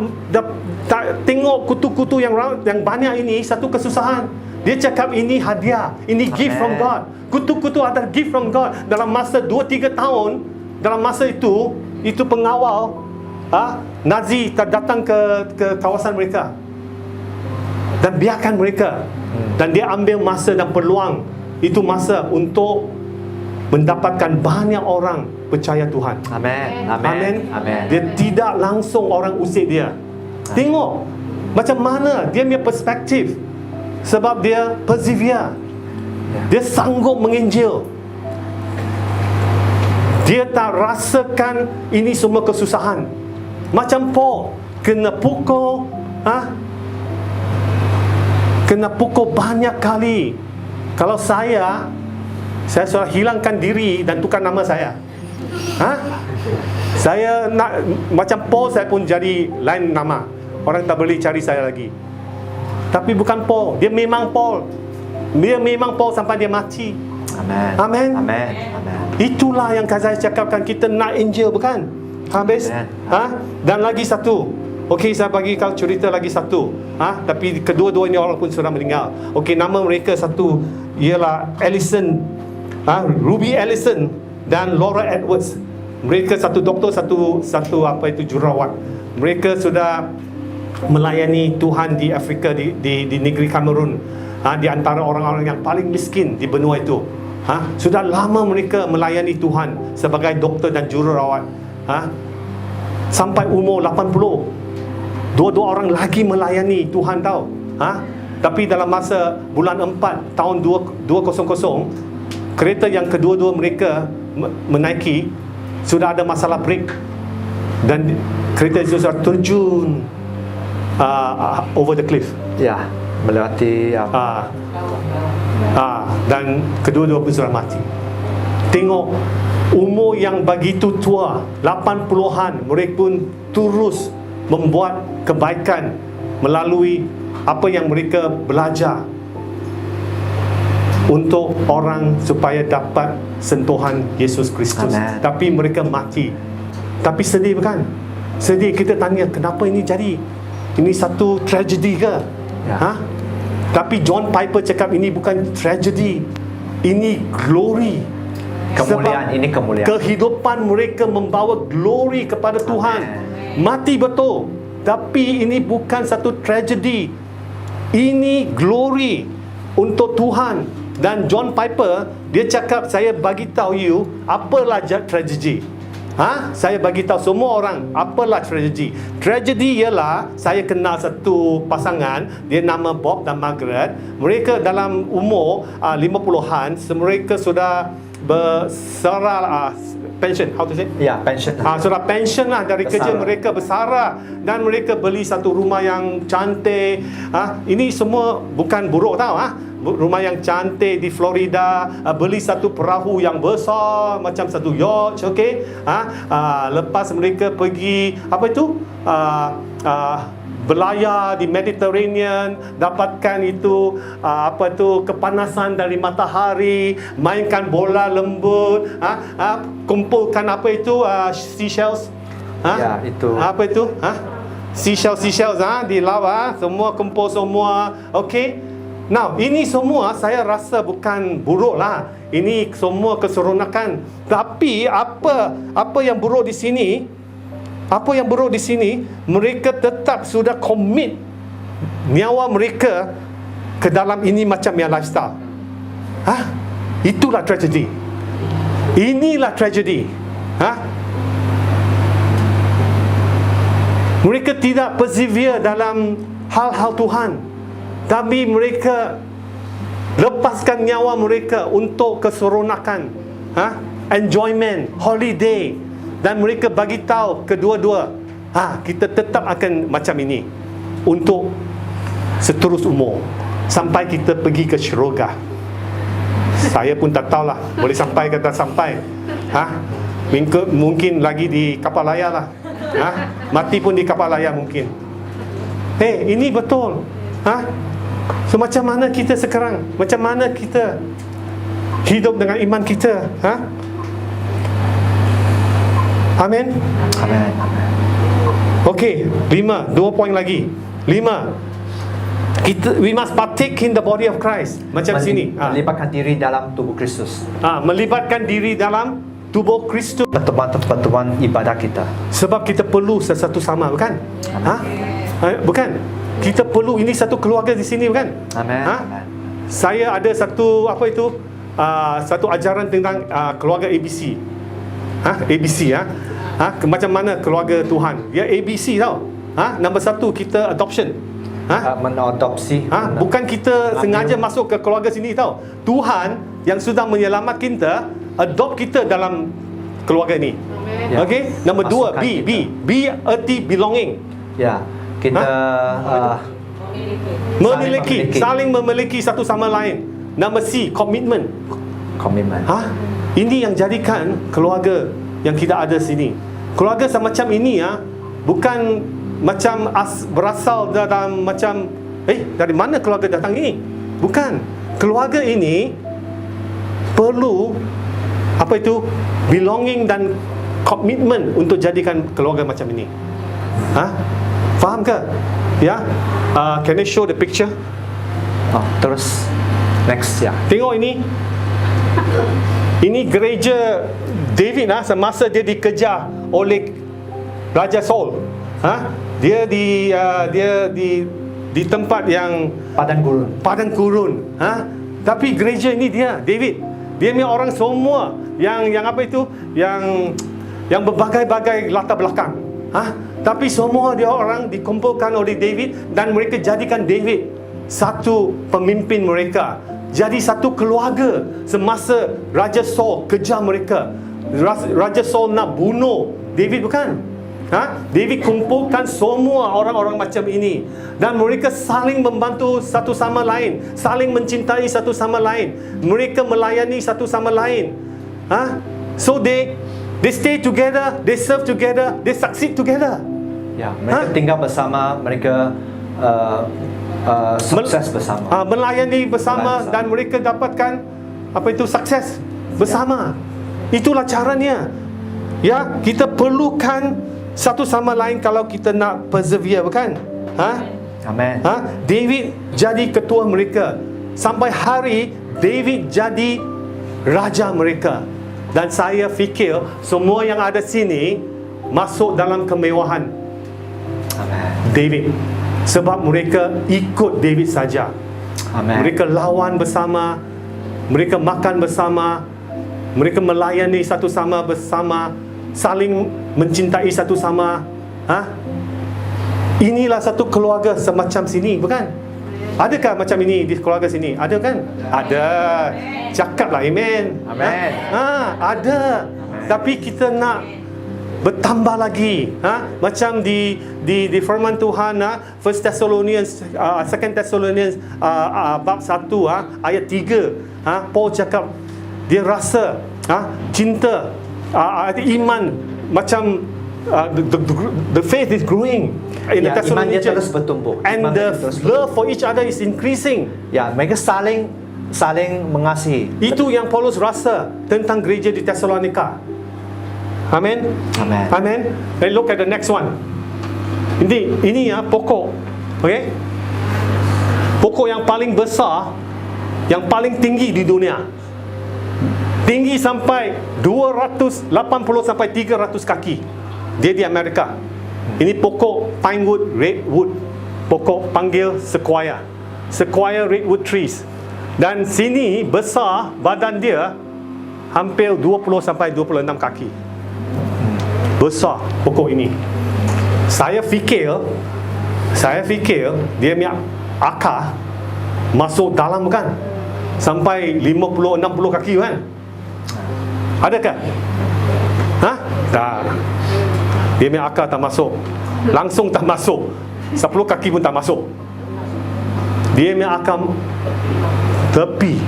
tengok kutu-kutu yang banyak ini satu kesusahan. Dia cakap ini hadiah, ini gift from God. Kutu-kutu adalah gift from God. Dalam masa 2-3 tahun, dalam masa itu pengawal Nazi datang ke kawasan mereka dan biarkan mereka. Dan dia ambil masa dan peluang itu masa untuk mendapatkan banyak orang percaya Tuhan. Amen. Dia tidak langsung orang usik dia. Tengok macam mana dia punya perspektif. Sebab dia persevere. Dia sanggup menginjil. Dia tak rasakan ini semua kesusahan. Macam Paul kena pukul banyak kali. Kalau saya Saya sudah hilangkan diri dan tukar nama saya. Saya nak macam Paul, saya pun jadi lain nama. Orang tak boleh cari saya lagi. Tapi bukan Paul. Dia memang Paul. Dia memang Paul sampai dia mati. Amen. Amen. Amen. Amen. Itulah yang saya cakapkan, kita nak Angel, bukan? Habis? Dan lagi satu. Okey, saya bagi kau cerita lagi satu. Tapi kedua-dua ini orang pun sudah meninggal. Okey, nama mereka satu ialah Ellison, Ruby Ellison dan Laura Edwards. Mereka satu doktor, satu apa itu jururawat. Mereka sudah melayani Tuhan di Afrika, di negeri Kamerun, di antara orang-orang yang paling miskin di benua itu. Sudah lama mereka melayani Tuhan sebagai doktor dan jururawat. Sampai umur 80. Dua-dua orang lagi melayani Tuhan tahu. Tapi dalam masa bulan 4 tahun 2000, kereta yang kedua-dua mereka menaiki sudah ada masalah brake dan kereta itu sudah terjun over the cliff. Ya, melewati dan kedua-dua pun sudah mati. Tengok umur yang begitu tua, 80-an, mereka pun terus membuat kebaikan melalui apa yang mereka belajar untuk orang supaya dapat sentuhan Yesus Kristus. Amen. Tapi mereka mati. Tapi sedih bukan? Sedih. Kita tanya, kenapa ini jadi? Ini satu tragedi ke? Ya. Tapi John Piper cakap ini bukan tragedi, ini glory. Kemuliaan, Sebab ini kemuliaan. kehidupan mereka membawa glory kepada Tuhan. Mati betul, tapi ini bukan satu tragedi, ini glory untuk Tuhan. Dan John Piper, dia cakap, saya bagi tahu you apalah tragedi. Saya bagi tahu semua orang apalah tragedi. Tragedi ialah saya kenal satu pasangan, dia nama Bob dan Margaret. Mereka dalam umur 50-an, mereka sudah bersara pension, how to say? Ya, pension. Sudah pension lah dari kerja Bersara. mereka, bersara. Dan mereka beli satu rumah yang cantik. Ini semua bukan buruk tahu. Rumah yang cantik di Florida, beli satu perahu yang besar macam satu yacht, okey. Lepas mereka pergi apa itu? Berlayar di Mediterranean, dapatkan itu apa tu, kepanasan dari matahari, mainkan bola lembut, kumpulkan apa itu, seashells. Ya, itu. Apa itu? Seashells di laut, semua kumpul semua. Okey. Now, ini semua saya rasa bukan buruk lah. Ini semua keseronokan. Tapi apa yang buruk di sini? Apa yang buruk di sini? Mereka tetap sudah commit nyawa mereka ke dalam ini macam yang lifestyle. Itulah tragedi. Inilah tragedi. Mereka tidak persevere dalam hal-hal Tuhan, tapi mereka lepaskan nyawa mereka untuk keseronokan, enjoyment, holiday. Dan mereka bagi tahu kedua-dua, kita tetap akan macam ini untuk seterus umur sampai kita pergi ke syurga. Saya pun tak tahulah boleh sampai ke tak sampai. Mungkin lagi di kapal layar lah. Mati pun di kapal layar mungkin. Ini betul. So macam mana kita sekarang? Macam mana kita hidup dengan iman kita? Amin. Amen. Okey, 5, 2 poin lagi. 5. We must partake in the body of Christ. Macam sini. Melibatkan diri dalam tubuh Kristus. Melibatkan diri dalam tubuh Kristus. Pertemuan-pertemuan ibadah kita. Sebab kita perlu satu sama, bukan? Bukan? Kita perlu, ini satu keluarga di sini, bukan? Amen. Saya ada satu apa itu? Satu ajaran tentang keluarga ABC. ABC macam mana keluarga Tuhan? Ya, ABC tau. Nombor 1 kita adoption. Menadopsi. Bukan kita sengaja masuk ke keluarga sini tau. Tuhan yang sudah menyelamat kita, adopt kita dalam keluarga ini. Ya. Okey. Nombor 2 B erti belonging. Ya, kita Memiliki, saling memiliki satu sama lain. Nombor C, commitment. Komitmen. Ini yang jadikan keluarga yang kita ada sini. Keluarga semacam ini bukan macam berasal dalam macam dari mana keluarga datang ini? Bukan. Keluarga ini perlu belonging dan komitmen untuk jadikan keluarga macam ini. Faham ke? Ya. Can I show the picture? Terus next ya. Tengok ini. Ini gereja David semasa dia dikejar oleh Raja Saul. Dia di tempat yang padang gurun. Tapi gereja ini David. Dia punya orang semua yang berbagai-bagai latar belakang. Tapi semua dia orang dikumpulkan oleh David dan mereka jadikan David satu pemimpin mereka. Jadi satu keluarga semasa Raja Saul kejar mereka. Raja Saul nak bunuh David, bukan? David kumpulkan semua orang-orang macam ini dan mereka saling membantu satu sama lain, saling mencintai satu sama lain. Mereka melayani satu sama lain. So they stay together, they serve together, they succeed together. Ya, mereka tinggal bersama, mereka sukses bersama. Melayani bersama dan mereka dapatkan sukses bersama. Itulah caranya. Ya, kita perlukan satu sama lain kalau kita nak persevere, bukan? Amen. David jadi ketua mereka. Sampai hari David jadi raja mereka. Dan saya fikir semua yang ada sini masuk dalam kemewahan David. Sebab mereka ikut David saja. Amen. Mereka lawan bersama, mereka makan bersama, mereka melayani satu sama bersama, saling mencintai satu sama. Inilah satu keluarga semacam sini, bukan? Adakah macam ini di keluarga sini? Ada kan? Ada. Cakaplah amen. Amen. Ada. Tapi kita nak bertambah lagi. Macam di firman Tuhan, 1 Thessalonians, 2 Thessalonians bab 1 ayat 3. Paul cakap dia rasa cinta, iman macam the faith is growing in the Thessalonians church, terus bertumbuh, and the love for each other is increasing. Ya, mereka saling mengasihi. Itu yang Paulus rasa tentang gereja di Thessalonika. Amen. Amen. Amen. Then look at the next one. Ini pokok. Okay? Pokok yang paling besar, yang paling tinggi di dunia. Tinggi sampai 280 sampai 300 kaki. Dia di Amerika. Ini pokok pinewood, redwood. Pokok panggil sequoia. Sequoia redwood trees. Dan sini besar badan dia hampir 20 sampai 26 kaki. Besar pokok ini. Saya fikir dia punya akar masuk dalam, bukan? Sampai 50-60 kaki, kan? Adakah? Tak. Dia punya akar tak masuk. Langsung tak masuk. 10 kaki pun tak masuk. Dia punya akar tepi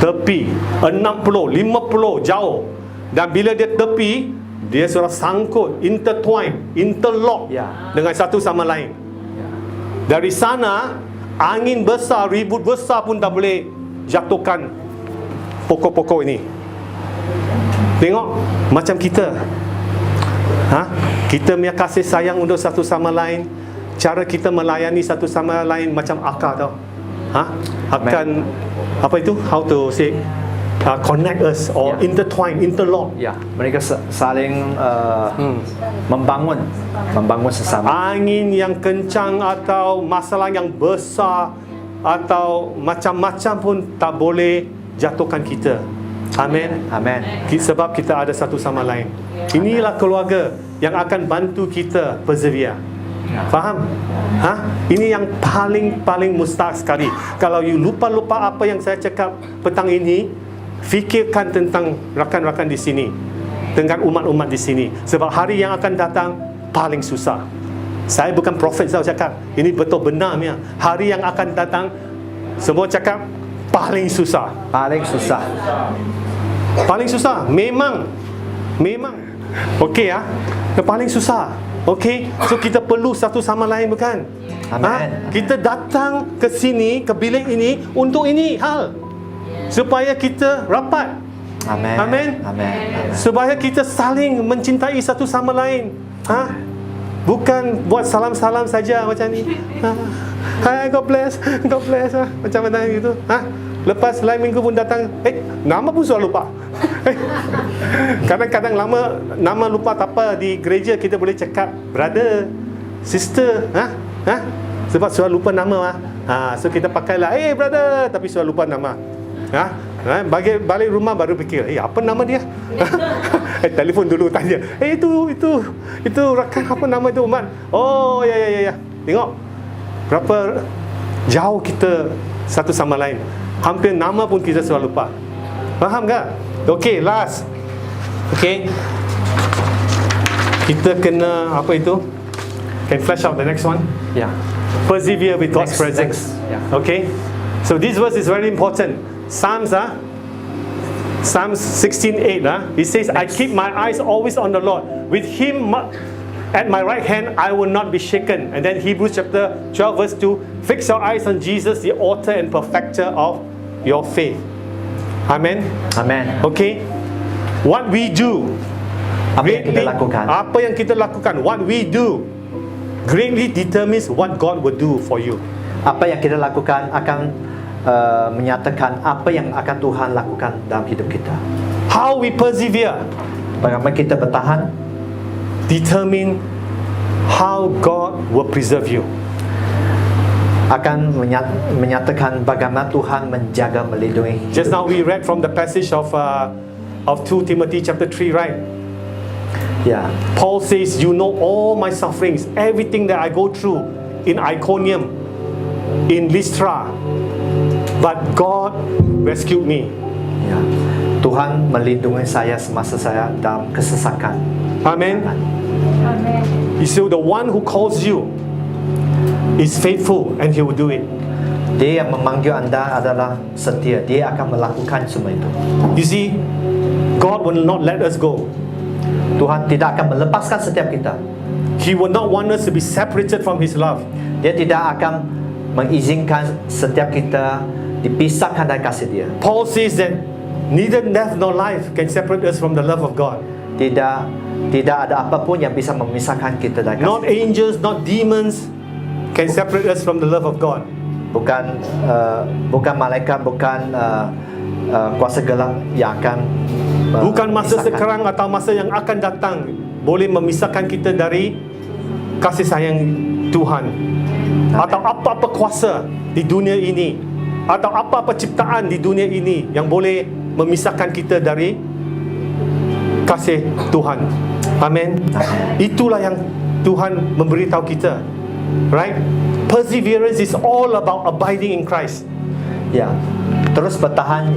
60, 50 jauh. Dan bila dia tepi, dia sudah sangkut, interlock dengan satu sama lain. Dari sana, angin besar, ribut besar pun tak boleh jatuhkan pokok-pokok ini. Tengok macam kita. Kita punya kasih sayang untuk satu sama lain, cara kita melayani satu sama lain macam akar tau. Akan how to say, connect us or intertwine, interlock. Ya, mereka saling membangun sesama. Angin yang kencang atau masalah yang besar atau macam-macam pun tak boleh jatuhkan kita. Amin. Amin. Sebab kita ada satu sama lain. Inilah keluarga yang akan bantu kita persevere. Faham? Ini yang paling mustahil sekali. Kalau you lupa apa yang saya cakap petang ini, fikirkan tentang rakan-rakan di sini, dengan umat-umat di sini. Sebab hari yang akan datang paling susah. Saya bukan prophet, saya cakap ini betul benar. Hari yang akan datang, semua cakap paling susah. Paling susah. Paling susah. Memang. Okey ya. Yang paling susah. Okey. So kita perlu satu sama lain, bukan? Amen. Kita datang ke sini, ke bilik ini untuk ini hal. Supaya kita rapat. Amen. Amen. Amen. Supaya kita saling mencintai satu sama lain. Bukan buat salam-salam saja macam ni. Hi, God bless. Macam mana gitu. Lepas lain minggu pun datang, nama pun sudah lupa. Kadang-kadang nama lupa tak apa. Di gereja kita boleh cakap brother, sister, sebab sudah lupa nama. So kita pakailah, brother, tapi sudah lupa nama. Balik rumah baru fikir, apa nama dia? Telefon dulu tanya, itu rakan apa nama itu, Umat? Oh ya. Tengok berapa jauh kita satu sama lain. Hampir nama pun kita sudah lupa. Faham tak? Okay, last. Okay, kita kena apa itu? Can flash out the next one? Yeah. Persevere with God's presence. Yeah. Okay, so this verse is very important. Psalms 16:8. It says, I keep my eyes always on the Lord. With Him at my right hand, I will not be shaken. And then Hebrews chapter 12 verse 2, fix your eyes on Jesus, the author and perfecter of your faith. Amen. Amen. Okay, what we do, Apa yang kita lakukan? apa yang kita lakukan, what we do greatly determines what God will do for you. Apa yang kita lakukan akan menyatakan apa yang akan Tuhan lakukan dalam hidup kita. How we persevere Bagaimana kita bertahan determine how God will preserve you. akan menyatakan bagaimana Tuhan menjaga, melindungi hidup. Just now we read from the passage of 2 Timothy chapter 3, right? Ya, Paul says, you know all my sufferings, everything that I go through in Iconium, in Lystra, but God rescued me. ya. Tuhan melindungi saya semasa saya dalam kesesakan. Amen. You see, the one who calls you is faithful and He will do it. Dia yang memanggil anda adalah setia. Dia akan melakukan semua itu. You see, God will not let us go. Tuhan tidak akan melepaskan setiap kita. He will not want us to be separated from His love. Dia tidak akan mengizinkan setiap kita dipisahkan dari kasih Dia. Paul says that neither death nor life can separate us from the love of God. Tidak ada apapun yang bisa memisahkan kita dari kasih. Not angels, not demons can separate us from the love of God. Bukan malaikat, bukan kuasa gelap yang akan Bukan masa memisahkan. sekarang atau masa yang akan datang boleh memisahkan kita dari kasih sayang Tuhan. Atau apa-apa kuasa di dunia ini, atau apa-apa ciptaan di dunia ini yang boleh memisahkan kita dari kasih Tuhan. Amin. Itulah yang Tuhan memberitahu kita. Right? Perseverance is all about abiding in Christ. Ya, terus bertahan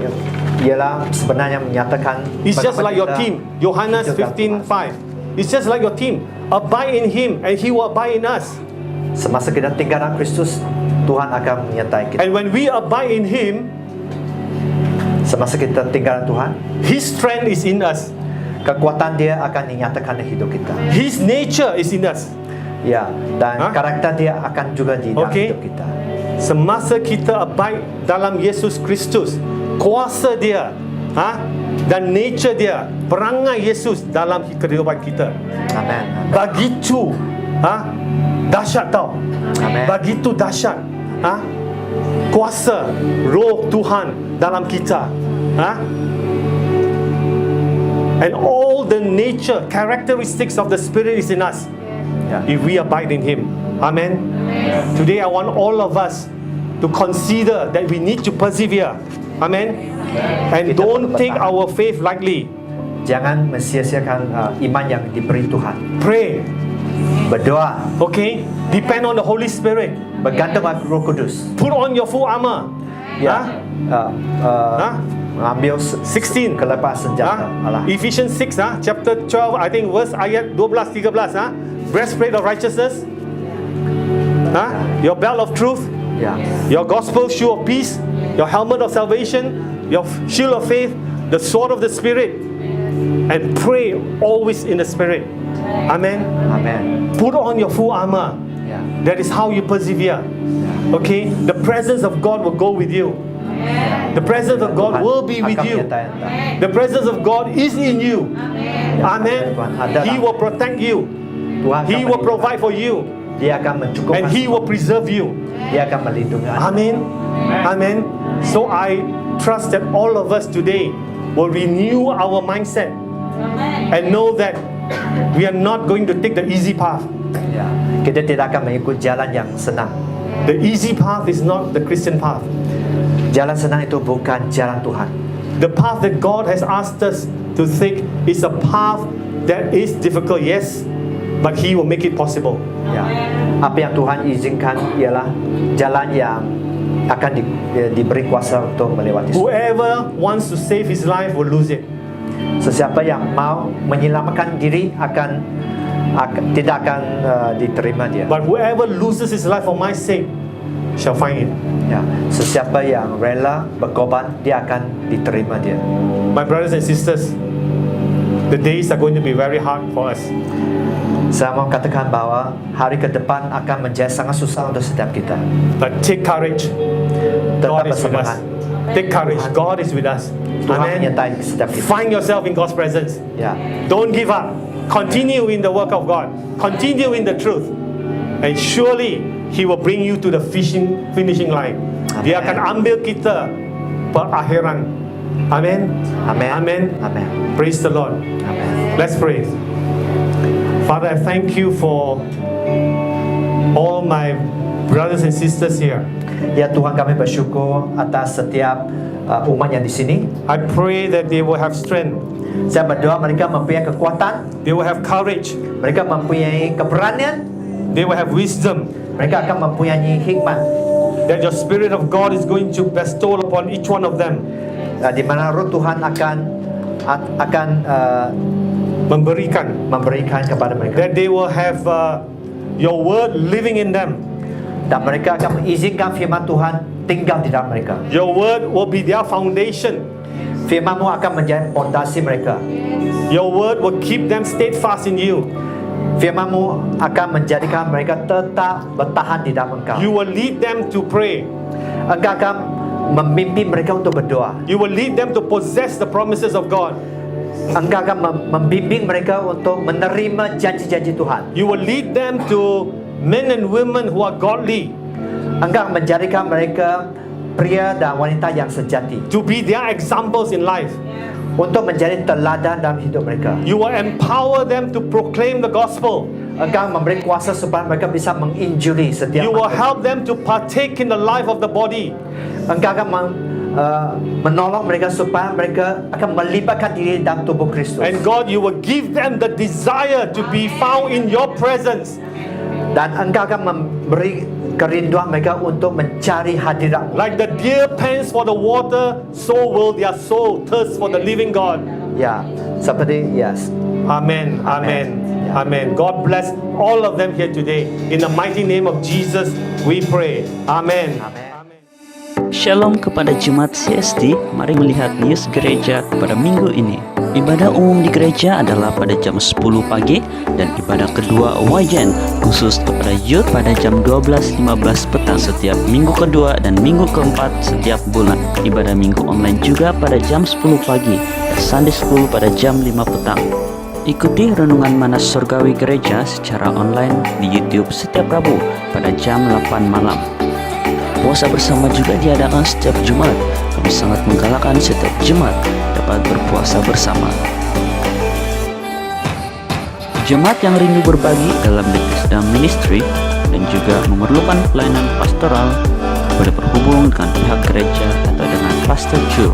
ialah sebenarnya menyatakan It's just bagaimana like your kita team. Yohanes hidup dalam Tuhan. 15:5. It's just like your team. Abide in Him and He will abide in us. Semasa kita tinggal dalam Kristus, Tuhan akan menyertai kita. And when we abide in Him, Semasa kita tinggal dalam Tuhan, His strength is in us. kekuatan Dia akan dinyatakan dalam hidup kita. His nature is in us. Ya, dan karakter Dia akan juga di dalam Okay. hidup kita. Semasa kita abide dalam Yesus Kristus, kuasa Dia, dan nature Dia, perangai Yesus dalam kehidupan kita, Amin. begitu dahsyat tau. Amin. Begitu dahsyat kuasa roh Tuhan dalam kita. And all the nature, characteristics of the Spirit is in us Ya. if we abide in Him. Amen. Today I want all of us to consider that we need to persevere. Amen. And Kita don't perlu take bertahan. our faith lightly. Jangan mensia-siakan iman yang diberi Tuhan. Pray. Berdoa, Okay. Depend on the Holy Spirit. bergantung pada Roh Kudus. Put on your full armor. Ya. Ambil 16. kelepas senjata Allah. Ephesians 6 chapter 12, I think verse ayat 12-13 breastplate of righteousness, your belt of truth, Ya. Your gospel shoe of peace, your helmet of salvation, your shield of faith, the sword of the Spirit, and pray always in the Spirit. Amen. Amin. Put on your full armor. Ya. That is how you persevere. Okay? The presence of God will go with you. The presence of God will be with Akan you. menyertai. The presence of God is in you. Amen. He will protect you. Tuhan akan He will melindungi. provide for you. Dia akan mencukupkan. And He will preserve you. Dia akan melindungi Anda. Amen. Amen. So I trust that all of us today will renew our mindset and know that we are not going to take the easy path. Ya. Kita tidak akan mengikut jalan yang senang. The easy path is not the Christian path. Jalan senang itu bukan jalan Tuhan. The path that God has asked us to take is a path that is difficult, yes, but He will make it possible. Ya. Apa yang Tuhan izinkan ialah jalan yang akan diberi kuasa untuk melewati. Whoever wants to save his life will lose it. Sesiapa yang mau menyelamatkan diri tidak akan diterima dia. But whoever loses his life for my sake shall find it. Ya. Sesiapa yang rela berkorban dia akan diterima dia. My brothers and sisters, the days are going to be very hard for us. Saya mau katakan bahwa hari ke depan akan menjadi sangat susah untuk setiap kita. But take courage. Tetap God is with us. bersemangat. Take courage. God is with us. Tuhan Amen. menyertai setiap kita. Find yourself in God's presence. Ya. Don't give up. Continue in the work of God. Continue in the truth. And surely He will bring you to the finishing line. Dia akan ambil kita perakhiran. Amen. Amen. Amen. Amen. Praise the Lord. Amen. Let's pray. Father, I thank you for all my brothers and sisters here. Ya Tuhan, kami bersyukur atas setiap umat yang di sini. I pray that they will have strength. Saya berdoa mereka mempunyai kekuatan, They will have courage. mereka mempunyai keberanian, They will have wisdom. mereka akan mempunyai hikmat. That your Spirit of God is going to bestow upon each one of them. Di mana Roh Tuhan akan memberikan kepada mereka. That they will have your word living in them. Dan mereka akan mengizinkan firman Tuhan tinggal di dalam mereka. Your word will be their foundation. Firman-Mu akan menjadi fondasi mereka. Your word will keep them steadfast in you. Firman-Mu akan menjadikan mereka tetap bertahan di dalam Engkau. You will lead them to pray. Engkau akan memimpin mereka untuk berdoa. You will lead them to possess the promises of God. Engkau akan membimbing mereka untuk menerima janji-janji Tuhan. You will lead them to men and women who are godly. Engkau akan menjadikan mereka pria dan wanita yang sejati, To be their examples in life. untuk menjadi teladan dalam hidup mereka. You will empower them to proclaim the gospel. Engkau memberi kuasa supaya mereka bisa menginjili setiap You will manusia. help them to partake in the life of the body. Engkau akan menolong mereka supaya mereka akan melibatkan diri dalam tubuh Kristus. And God, you will give them the desire to be found in your presence. Dan Engkau akan memberi kerinduan mereka untuk mencari hadirat. Like the deer pants for the water, so will their soul thirst for the living God. Ya, seperti yes. Amen. Amen. Amen. God bless all of them here today. In the mighty name of Jesus, we pray. Amen. Amen. Shalom kepada Jemaat CST, mari melihat news gereja pada minggu ini. Ibadah umum di gereja adalah pada jam 10 pagi dan ibadah kedua wajan khusus kepada youth pada jam 12.15 petang setiap minggu kedua dan minggu keempat setiap bulan. Ibadah minggu online juga pada jam 10 pagi dan Sunday School pada jam 5 petang. Ikuti renungan Mana Surgawi Gereja secara online di YouTube setiap Rabu pada jam 8 malam. Puasa bersama juga diadakan setiap Jumat. Kami sangat menggalakkan setiap Jumat dapat berpuasa bersama. Jemaat yang rindu berbagi dalam the Wisdom Ministry dan juga memerlukan pelayanan pastoral boleh berhubung dengan pihak gereja atau dengan Pastor Chu.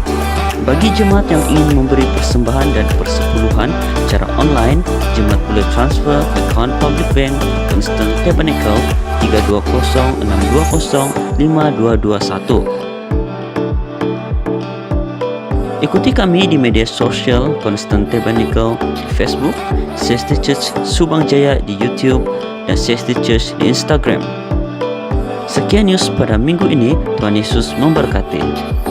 Bagi jemaat yang ingin memberi persembahan dan persepuluhan secara online, jemaat boleh transfer ke account Public Bank Constant Tabernacle 320-620-5221. Ikuti kami di media sosial Constant Tabernacle di Facebook, CST Church Subang Jaya di YouTube, dan CST Church di Instagram. Sekian news pada minggu ini. Tuhan Yesus memberkati.